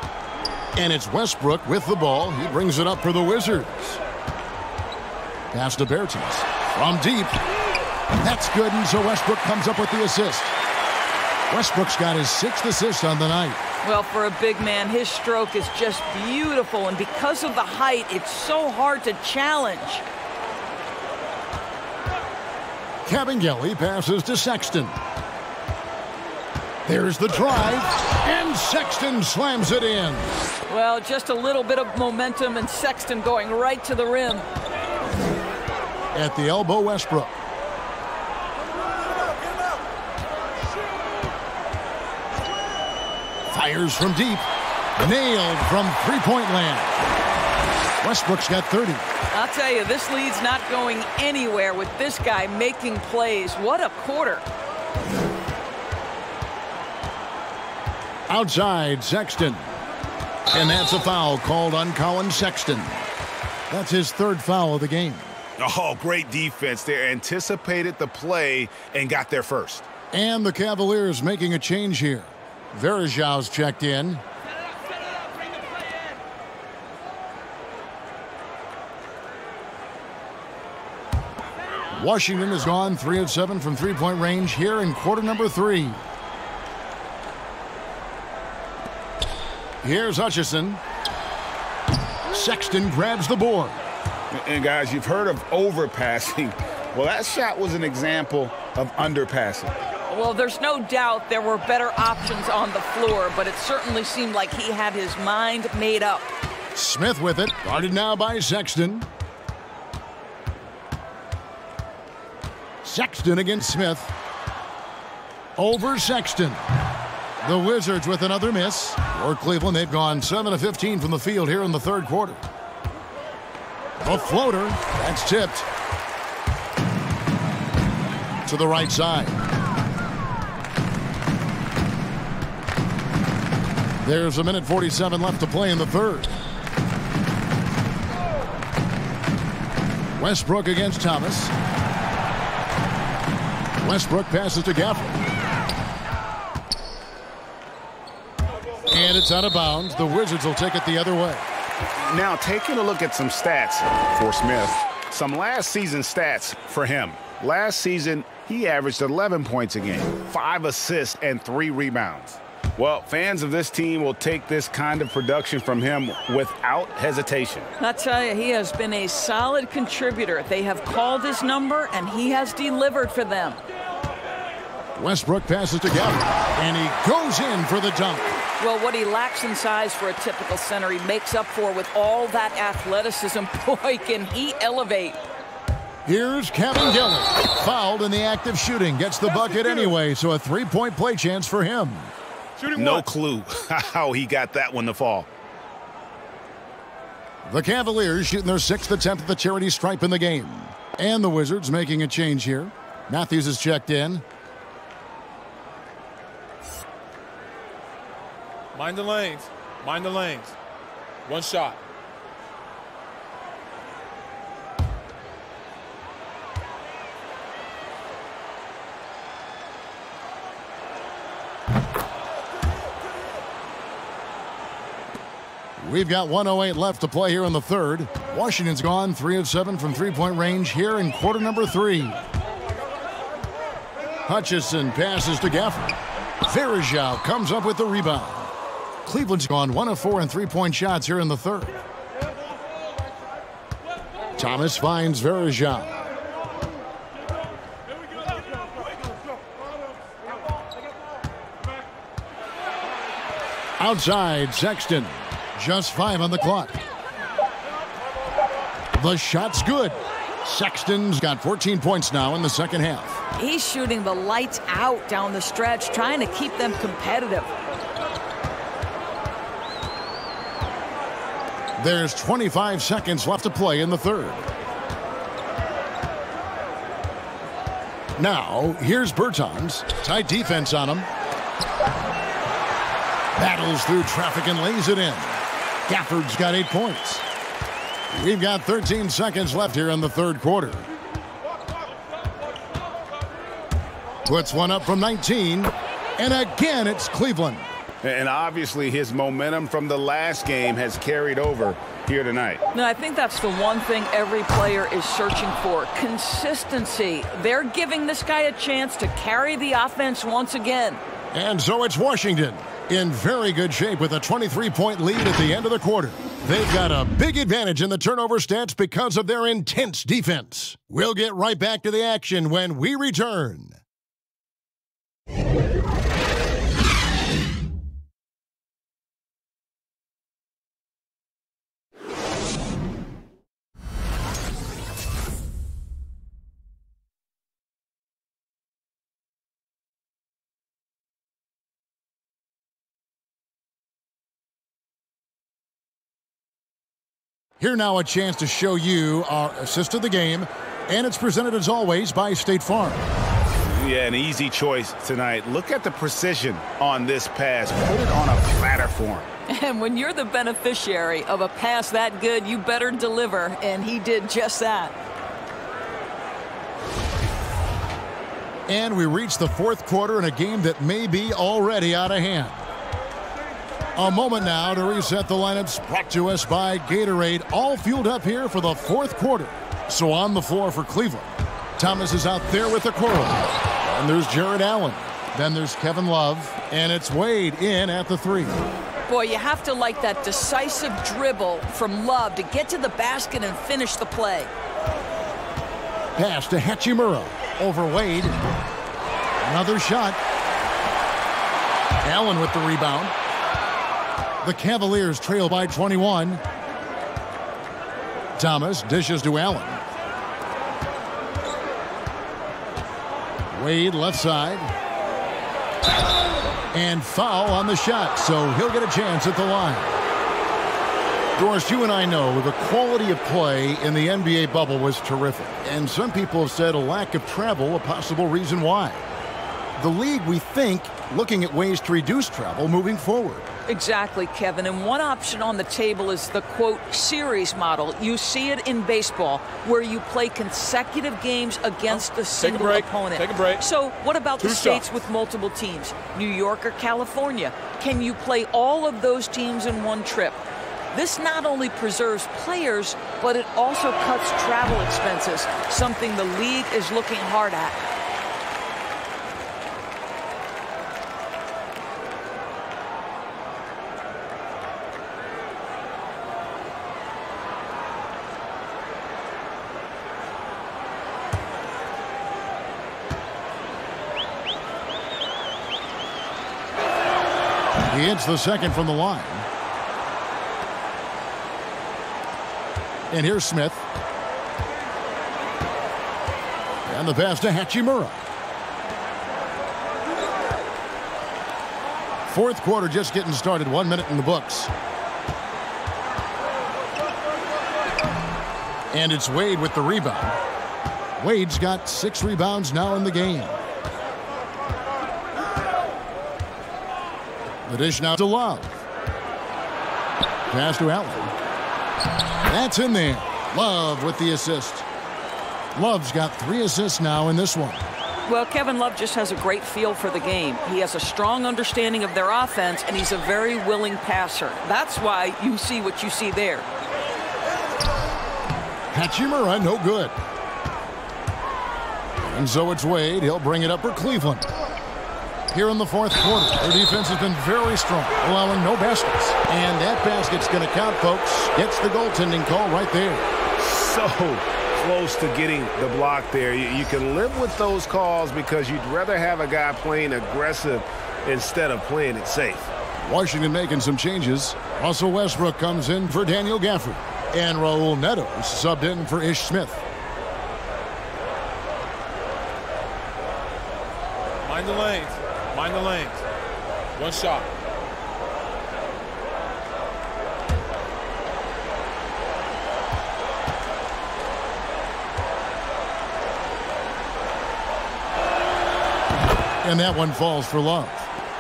And it's Westbrook with the ball. He brings it up for the Wizards. Pass to Bertens. From deep. That's good, and so Westbrook comes up with the assist. Westbrook's got his 6th assist on the night. Well, for a big man, his stroke is just beautiful, and because of the height, it's so hard to challenge. Cavaliers passes to Sexton. There's the drive, and Sexton slams it in. Well, just a little bit of momentum, and Sexton going right to the rim. At the elbow, Westbrook. Fires from deep. Nailed from three-point land. Westbrook's got 30. I'll tell you, this lead's not going anywhere with this guy making plays. What a quarter. Outside, Sexton. And that's a foul called on Colin Sexton. That's his 3rd foul of the game. Oh, great defense there. Anticipated the play and got there first. And the Cavaliers making a change here. Verajau's checked in. Washington has gone 3 of 7 from three-point range here in quarter number 3. Here's Hutchison. Sexton grabs the board. And guys, you've heard of overpassing. Well, that shot was an example of underpassing. Well, there's no doubt there were better options on the floor, but it certainly seemed like he had his mind made up. Smith with it, guarded now by Sexton. Sexton against Smith. Over Sexton. The Wizards with another miss. For Cleveland, they've gone 7 of 15 from the field here in the third quarter. A floater, that's tipped. To the right side. There's 1:47 left to play in the third. Westbrook against Thomas. Westbrook passes to Gafford. And it's out of bounds. The Wizards will take it the other way. Now, taking a look at some stats for Smith. Some last season stats for him. Last season, he averaged 11 points a game, 5 assists, and 3 rebounds. Well, fans of this team will take this kind of production from him without hesitation. I tell you, he has been a solid contributor. They have called his number, and he has delivered for them. Westbrook passes to Gafford, and he goes in for the dunk. Well, what he lacks in size for a typical center, he makes up for with all that athleticism. Boy, can he elevate. Here's Kevin Gillen. Fouled in the act of shooting. Gets the bucket anyway, so a three-point play chance for him. No clue how he got that one to fall. The Cavaliers shooting their 6th attempt at the charity stripe in the game. And the Wizards making a change here. Matthews is checked in. Mind the lanes. Mind the lanes. One shot. We've got 1:08 left to play here in the third. Washington's gone 3 of 7 from three-point range here in quarter number 3. Hutchison passes to Gafford. Verjao comes up with the rebound. Cleveland's gone 1 of 4 in three-point shots here in the third. Thomas finds Verjao. Outside, Sexton. Just 5 on the clock. The shot's good. Sexton's got 14 points now in the second half. He's shooting the lights out down the stretch, trying to keep them competitive. There's 25 seconds left to play in the third. Now, here's Bertans. Tight defense on him. Battles through traffic and lays it in. Gafford's got 8 points. We've got 13 seconds left here in the third quarter. Puts one up from 19. And again, it's Cleveland. And obviously his momentum from the last game has carried over here tonight. No, I think that's the one thing every player is searching for. Consistency. They're giving this guy a chance to carry the offense once again. And so it's Washington in very good shape with a 23-point lead at the end of the quarter. They've got a big advantage in the turnover stats because of their intense defense. We'll get right back to the action when we return. Here now a chance to show you our assist of the game, and it's presented as always by State Farm. Yeah, an easy choice tonight. Look at the precision on this pass. Put it on a platter for him. And when you're the beneficiary of a pass that good, you better deliver, and he did just that. And we reach the fourth quarter in a game that may be already out of hand. A moment now to reset the lineups, brought to us by Gatorade, all fueled up here for the fourth quarter. So on the floor for Cleveland, Thomas is out there with the Coral. And there's Jared Allen. Then there's Kevin Love, and it's Wade in at the 3. Boy, you have to like that decisive dribble from Love to get to the basket and finish the play. Pass to Hachimura over Wade. Another shot. Allen with the rebound. The Cavaliers trail by 21. Thomas dishes to Allen. Wade left side. And foul on the shot, so he'll get a chance at the line. Doris, you and I know the quality of play in the NBA bubble was terrific. And some people have said a lack of travel a possible reason why. The league, we think, looking at ways to reduce travel moving forward. Exactly, Kevin. And one option on the table is the, quote, series model. You see it in baseball, where you play consecutive games against a single opponent. Take a break. So what about the states with multiple teams? New York or California? Can you play all of those teams in one trip? This not only preserves players, but it also cuts travel expenses, something the league is looking hard at. He hits the second from the line. And here's Smith. And the pass to Hachimura. Fourth quarter just getting started. 1 minute in the books. And it's Wade with the rebound. Wade's got 6 rebounds now in the game. The dish now to Love. Pass to Allen. That's in there. Love with the assist. Love's got 3 assists now in this one. Well, Kevin Love just has a great feel for the game. He has a strong understanding of their offense, and he's a very willing passer. That's why you see what you see there. Hachimura, no good. And so it's Wade. He'll bring it up for Cleveland. Here in the fourth quarter, their defense has been very strong, allowing no baskets. And that basket's going to count, folks. Gets the goaltending call right there. So close to getting the block there. You can live with those calls because you'd rather have a guy playing aggressive instead of playing it safe. Washington making some changes. Russell Westbrook comes in for Daniel Gafford. And Raul Neto subbed in for Ish Smith. Mind the lanes. Mind the lanes. One shot. And that one falls for Love.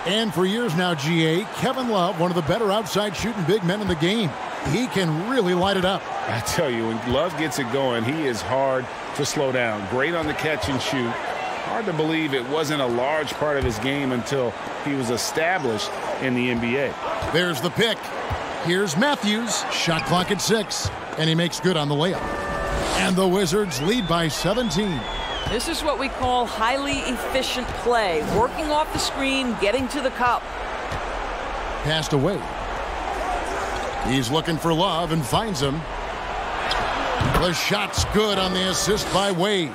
And for years now, GA, Kevin Love, one of the better outside shooting big men in the game. He can really light it up. I tell you, when Love gets it going, he is hard to slow down. Great on the catch and shoot. Hard to believe it wasn't a large part of his game until he was established in the NBA. There's the pick. Here's Matthews. Shot clock at 6. And he makes good on the layup. And the Wizards lead by 17. This is what we call highly efficient play. Working off the screen, getting to the cup. Passed away. He's looking for Love and finds him. The shot's good on the assist by Wade.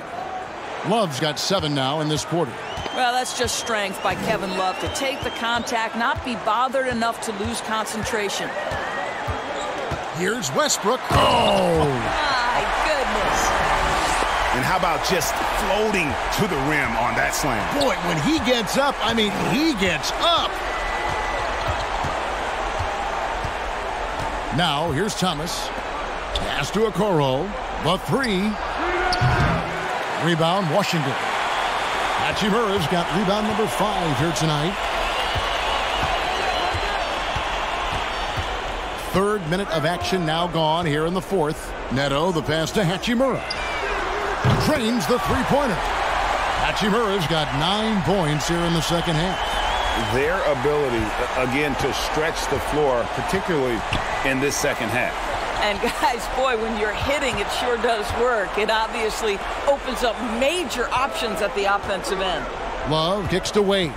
Love's got 7 now in this quarter. Well, that's just strength by Kevin Love to take the contact, not be bothered enough to lose concentration. Here's Westbrook. Oh! My goodness. And how about just floating to the rim on that slam? Boy, when he gets up, I mean, he gets up. Now, here's Thomas. Pass to Okoro. The 3. Rebound, Washington. Hachimura's got rebound number 5 here tonight. 3rd minute of action now gone here in the 4th. Neto, the pass to Hachimura. Trains the 3-pointer. Hachimura's got 9 points here in the second half. Their ability, again, to stretch the floor, particularly in this second half. And guys, boy, when you're hitting, it sure does work. It obviously opens up major options at the offensive end. Love kicks to Wade.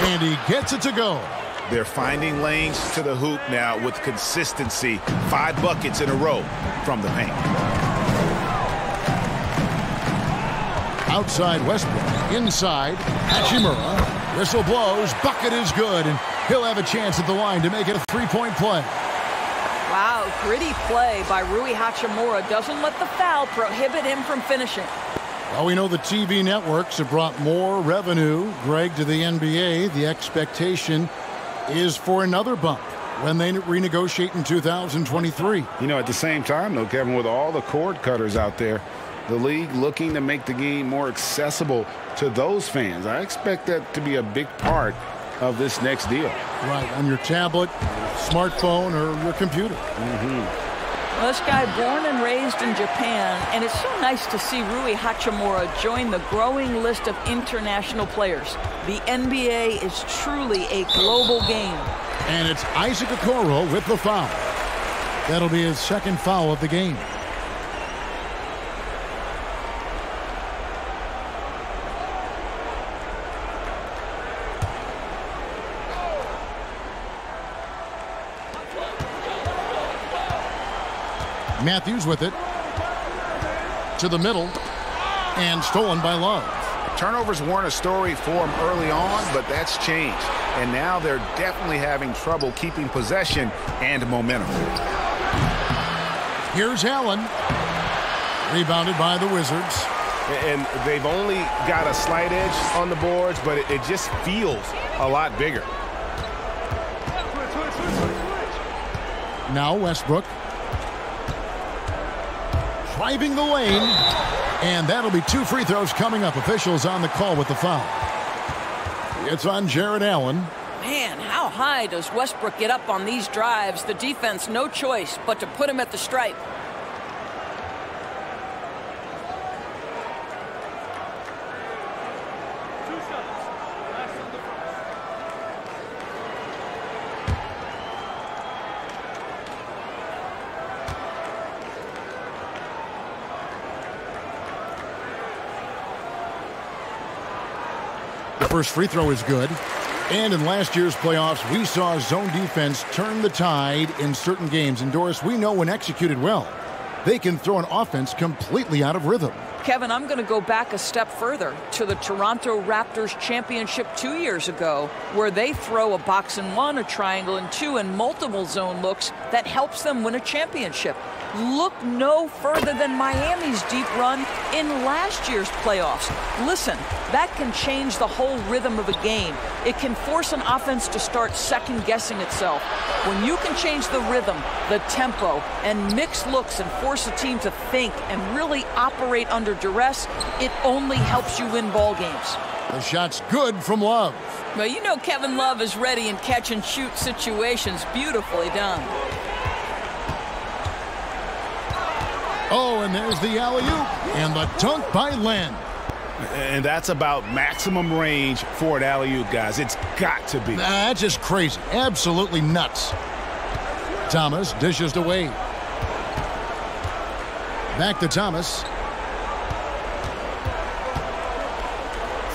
And he gets it to go. They're finding lanes to the hoop now with consistency. 5 buckets in a row from the paint. Outside Westbrook. Inside Hachimura. Whistle blows. Bucket is good. And he'll have a chance at the line to make it a 3-point play. Wow, gritty play by Rui Hachimura. Doesn't let the foul prohibit him from finishing. Well, we know the TV networks have brought more revenue, Greg, to the NBA. The expectation is for another bump when they renegotiate in 2023. You know, at the same time, though, Kevin, with all the cord cutters out there, the league looking to make the game more accessible to those fans. I expect that to be a big part of this next deal. Right, on your tablet, smartphone, or your computer. Well, this guy born and raised in Japan, and it's so nice to see Rui Hachimura join the growing list of international players. The NBA is truly a global game. And it's Isaac Okoro with the foul. That'll be his 2nd foul of the game. Matthews with it to the middle and stolen by Love. Turnovers weren't a story for them early on, but that's changed. And now they're definitely having trouble keeping possession and momentum. Here's Allen. Rebounded by the Wizards. And they've only got a slight edge on the boards, but it just feels a lot bigger. Now Westbrook. Driving the lane. And that'll be 2 free throws coming up. Officials on the call with the foul. It's on Jared Allen. Man, how high does Westbrook get up on these drives? The defense, no choice but to put him at the stripe. The first free throw is good. And in last year's playoffs, we saw zone defense turn the tide in certain games. And Doris, we know when executed well, they can throw an offense completely out of rhythm. Kevin, I'm going to go back a step further to the Toronto Raptors championship 2 years ago, where they throw a box and one, a triangle and two, and multiple zone looks that helps them win a championship. Look no further than Miami's deep run in last year's playoffs. Listen, that can change the whole rhythm of a game. It can force an offense to start second-guessing itself. When you can change the rhythm, the tempo, and mix looks and force a team to think and really operate under duress, it only helps you win ball games. The shot's good from Love. Well, you know Kevin Love is ready in catch-and-shoot situations. Beautifully done. Oh, and there's the alley-oop and the dunk by Len. And that's about maximum range for an alley-oop, guys. It's got to be. That's just crazy. Absolutely nuts. Thomas dishes to Wade. Back to Thomas.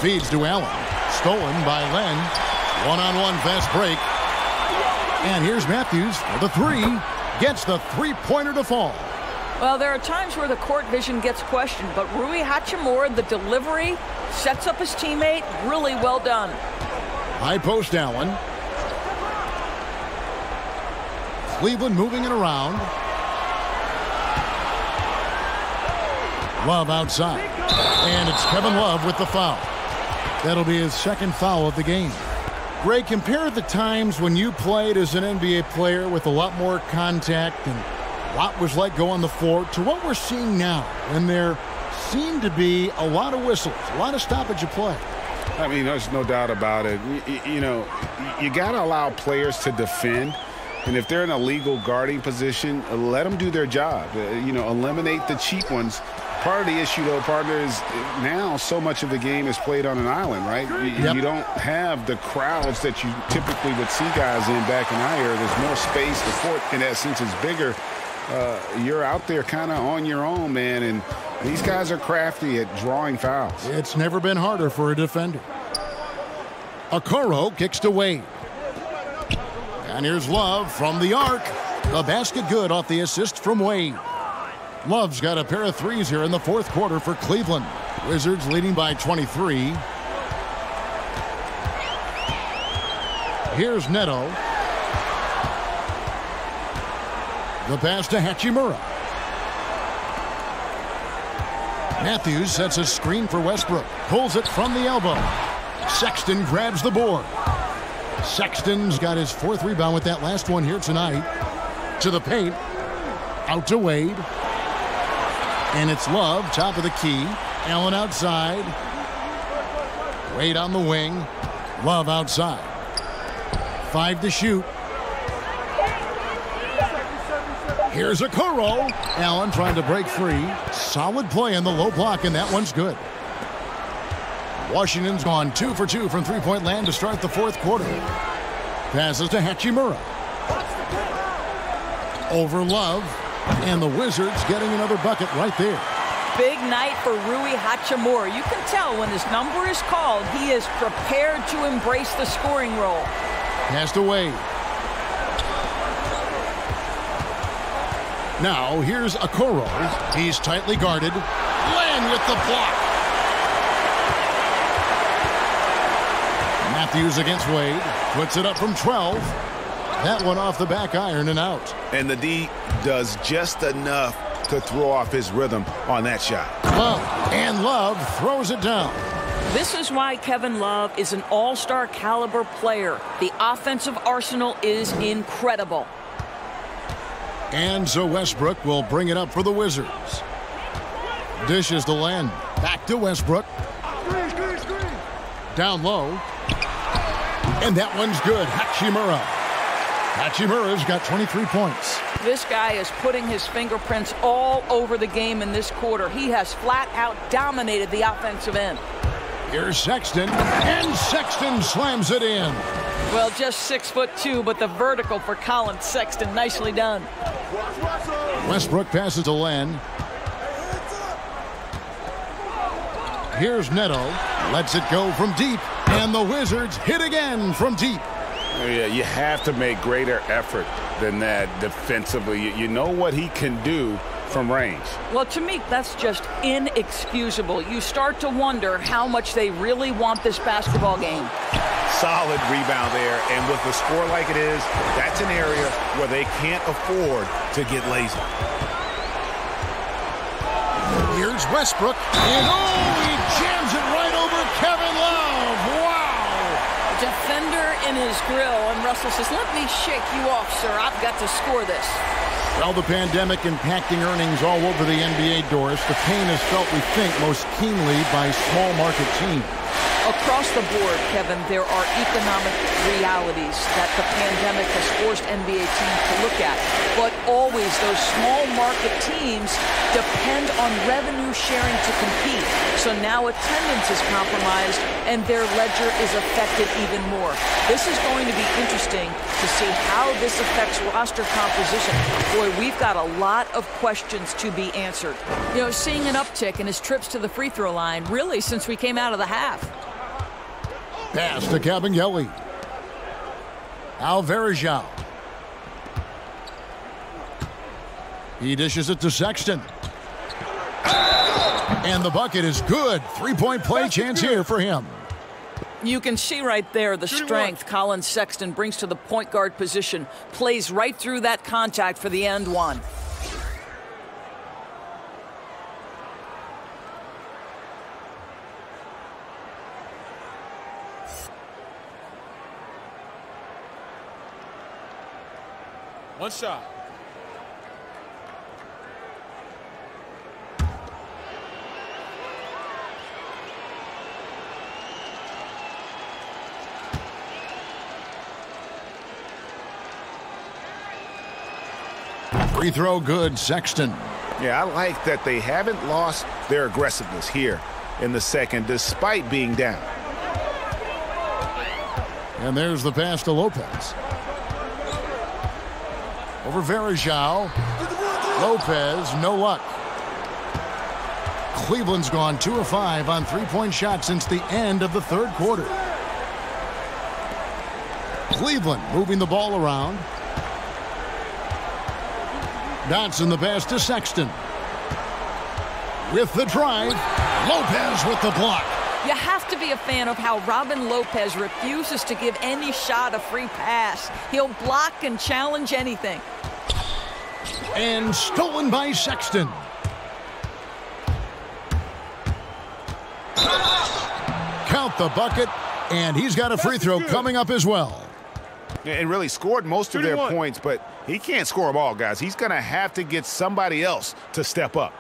Feeds to Allen. Stolen by Len. One-on-one fast break. And here's Matthews for the three. Gets the three-pointer to fall. Well, there are times where the court vision gets questioned, but Rui Hachimura, the delivery, sets up his teammate. Really well done. High post Allen. Cleveland moving it around. Love outside. And it's Kevin Love with the foul. That'll be his second foul of the game. Greg, compare the times when you played as an NBA player with a lot more contact and what was like go on the floor to what we're seeing now, when there seem to be a lot of whistles, a lot of stoppage of play. I mean, there's no doubt about it. You know, you got to allow players to defend. And if they're in a legal guarding position, let them do their job. You know, eliminate the cheap ones. Part of the issue, though, partner, is now so much of the game is played on an island, right? You don't have the crowds that you typically would see guys in back in our era. There's more space. The court, in essence, is bigger. You're out there kind of on your own, man, and these guys are crafty at drawing fouls. It's never been harder for a defender. Okoro kicks to Wade. And here's Love from the arc. The basket good off the assist from Wade. Love's got a pair of threes here in the fourth quarter for Cleveland. Wizards leading by 23. Here's Neto. The pass to Hachimura. Matthews sets a screen for Westbrook. Pulls it from the elbow. Sexton grabs the board. Sexton's got his fourth rebound with that last one here tonight. To the paint. Out to Wade. And it's Love, top of the key. Allen outside. Wade on the wing. Love outside. 5 to shoot. Here's Okoro. Allen trying to break free. Solid play in the low block, and that one's good. Washington's gone 2 for 2 from three-point land to start the fourth quarter. Passes to Hachimura. Over Love. And the Wizards getting another bucket right there. Big night for Rui Hachimura. You can tell when his number is called, he is prepared to embrace the scoring role. Passed away. Now here's Okoro. He's tightly guarded. Len with the block. Matthews against Wade. Puts it up from 12. That one off the back iron and out. And the D does just enough to throw off his rhythm on that shot. Love throws it down. This is why Kevin Love is an all-star caliber player. The offensive arsenal is incredible. And so Westbrook will bring it up for the Wizards. Dishes to Len. Back to Westbrook. Down low. And that one's good. Hachimura. Hachimura's got 23 points. This guy is putting his fingerprints all over the game in this quarter. He has flat out dominated the offensive end. Here's Sexton, and Sexton slams it in. Well, just 6'2", but the vertical for Colin Sexton. Nicely done. Westbrook passes to Len. Here's Neto. Lets it go from deep. And the Wizards hit again from deep. Yeah, you have to make greater effort than that defensively. You know what he can do from range. Well, to me, that's just inexcusable. You start to wonder how much they really want this basketball game. Solid rebound there, and with the score like it is, that's an area where they can't afford to get lazy. Here's Westbrook, and he jams it right over Kevin Love. Wow! Defender in his grill, and Russell says, "Let me shake you off, sir. I've got to score this." Well, the pandemic impacting earnings all over the NBA, Doris. The pain is felt, we think, most keenly by small market teams. Across the board, Kevin, there are economic realities that the pandemic has forced NBA teams to look at. But always those small market teams depend on revenue sharing to compete. So now attendance is compromised and their ledger is affected even more. This is going to be interesting to see how this affects roster composition. Boy, we've got a lot of questions to be answered. You know, seeing an uptick in his trips to the free throw line really since we came out of the half. Pass to Cavaliers. Alvarejao. He dishes it to Sexton. And the bucket is good. Three-point play chance here for him. You can see right there the strength Colin Sexton brings to the point guard position. Plays right through that contact for the end one. One shot. Free throw good, Sexton. Yeah, I like that they haven't lost their aggressiveness here in the second, despite being down. And there's the pass to Lopez. Over Varejao. Lopez, no luck. Cleveland's gone 2 of 5 on three-point shots since the end of the third quarter. Cleveland moving the ball around. Dotson the pass to Sexton. With the drive, Lopez with the block. You have to be a fan of how Robin Lopez refuses to give any shot a free pass. He'll block and challenge anything. And stolen by Sexton. Count the bucket, and he's got a free throw coming up as well. And really scored most of their points, but he can't score them all, guys. He's going to have to get somebody else to step up.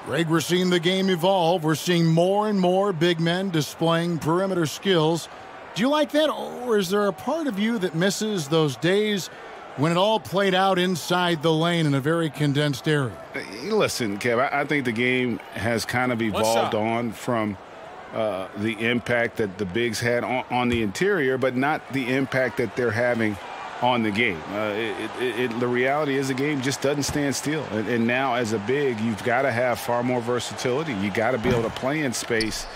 Greg, we're seeing the game evolve. We're seeing more and more big men displaying perimeter skills. Do you like that, or is there a part of you that misses those days when it all played out inside the lane in a very condensed area? Listen, Kev, I think the game has kind of evolved on from the impact that the bigs had on the interior, but not the impact that they're having on the game. The reality is the game just doesn't stand still. And now as a big, you've got to have far more versatility. You got to be able to play in space.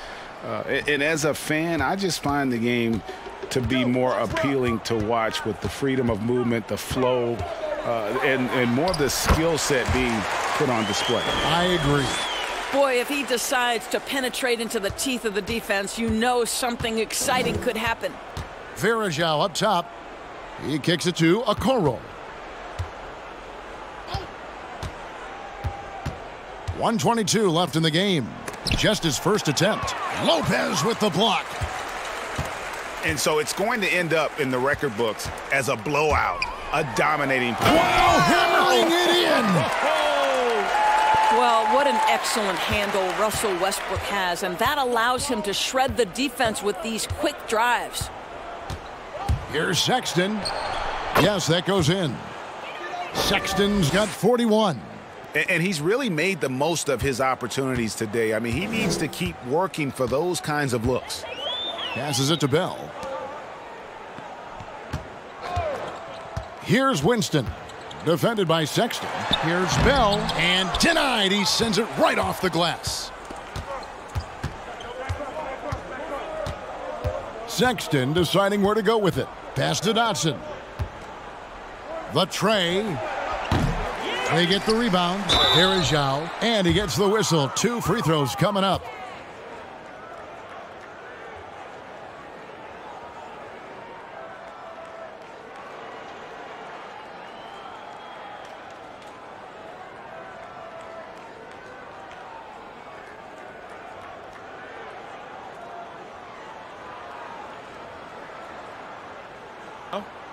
And as a fan, I just find the game to be more appealing to watch with the freedom of movement, the flow, and more of the skill set being put on display. I agree. Boy, if he decides to penetrate into the teeth of the defense, you know something exciting could happen. Varejao up top. He kicks it to Okoro. 1:22 left in the game. Just his first attempt. Lopez with the block. And so it's going to end up in the record books as a blowout, a dominating play. Wow, hammering it in. Well, what an excellent handle Russell Westbrook has, and that allows him to shred the defense with these quick drives. Here's Sexton. Yes, that goes in. Sexton's got 41. And he's really made the most of his opportunities today. I mean, he needs to keep working for those kinds of looks. Passes it to Bell. Here's Winston. Defended by Sexton. Here's Bell. And denied. He sends it right off the glass. Sexton deciding where to go with it. Pass to Dotson. The tray. They get the rebound. Here is Zhao. And he gets the whistle. 2 free throws coming up.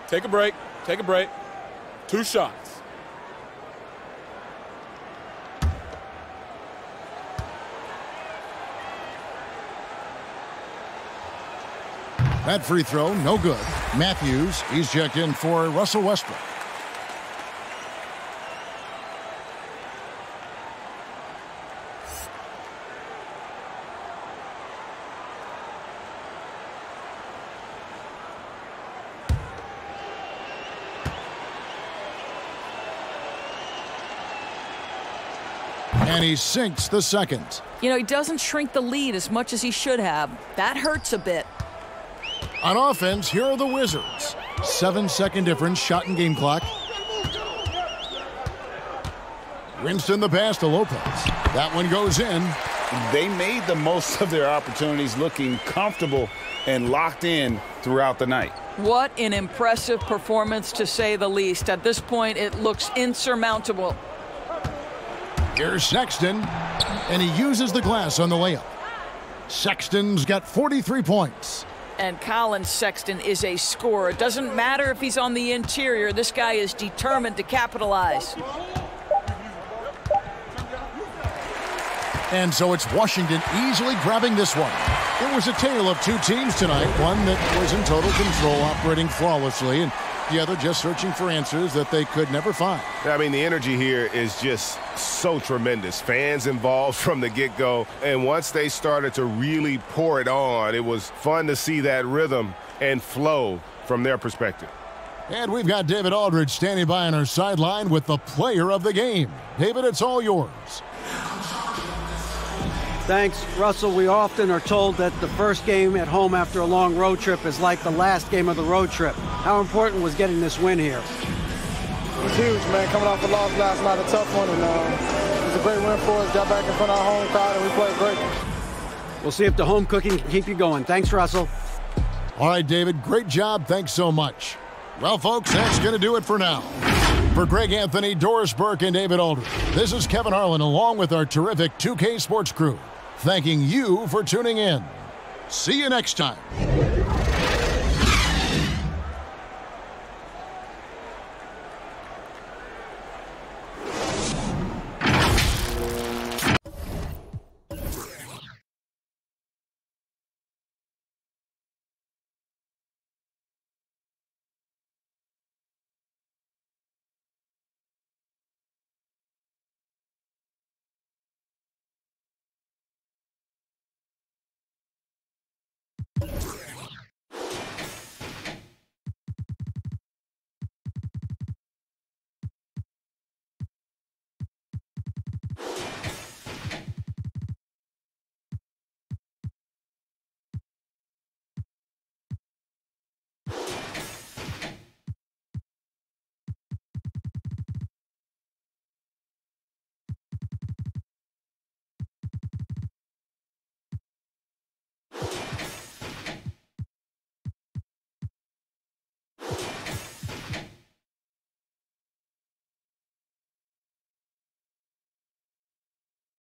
Take a break. Take a break. 2 shots. That free throw, no good. Matthews, he's checked in for Russell Westbrook. And he sinks the second. You know, he doesn't shrink the lead as much as he should have. That hurts a bit. On offense, here are the Wizards. 7-second difference, shot and game clock. Winston the pass to Lopez. That one goes in. They made the most of their opportunities, looking comfortable and locked in throughout the night. What an impressive performance, to say the least. At this point, it looks insurmountable. Here's Sexton, and he uses the glass on the layup. Sexton's got 43 points. And Colin Sexton is a scorer. It doesn't matter if he's on the interior. This guy is determined to capitalize. And so it's Washington easily grabbing this one. It was a tale of 2 teams tonight. One that was in total control, operating flawlessly, and the other just searching for answers that they could never find. I mean, the energy here is just so tremendous. Fans involved from the get-go. And once they started to really pour it on, it was fun to see that rhythm and flow from their perspective. And we've got David Aldridge standing by on our sideline with the player of the game. David, it's all yours. Thanks, Russell. We often are told that the first game at home after a long road trip is like the last game of the road trip. How important was getting this win here? It was huge, man. Coming off a loss last night, a tough one, and it was a great win for us. Got back in front of our home crowd, and we played great. We'll see if the home cooking can keep you going. Thanks, Russell. All right, David, great job. Thanks so much. Well, folks, that's going to do it for now. For Greg Anthony, Doris Burke, and David Aldridge, this is Kevin Harlan along with our terrific 2K Sports crew, thanking you for tuning in. See you next time.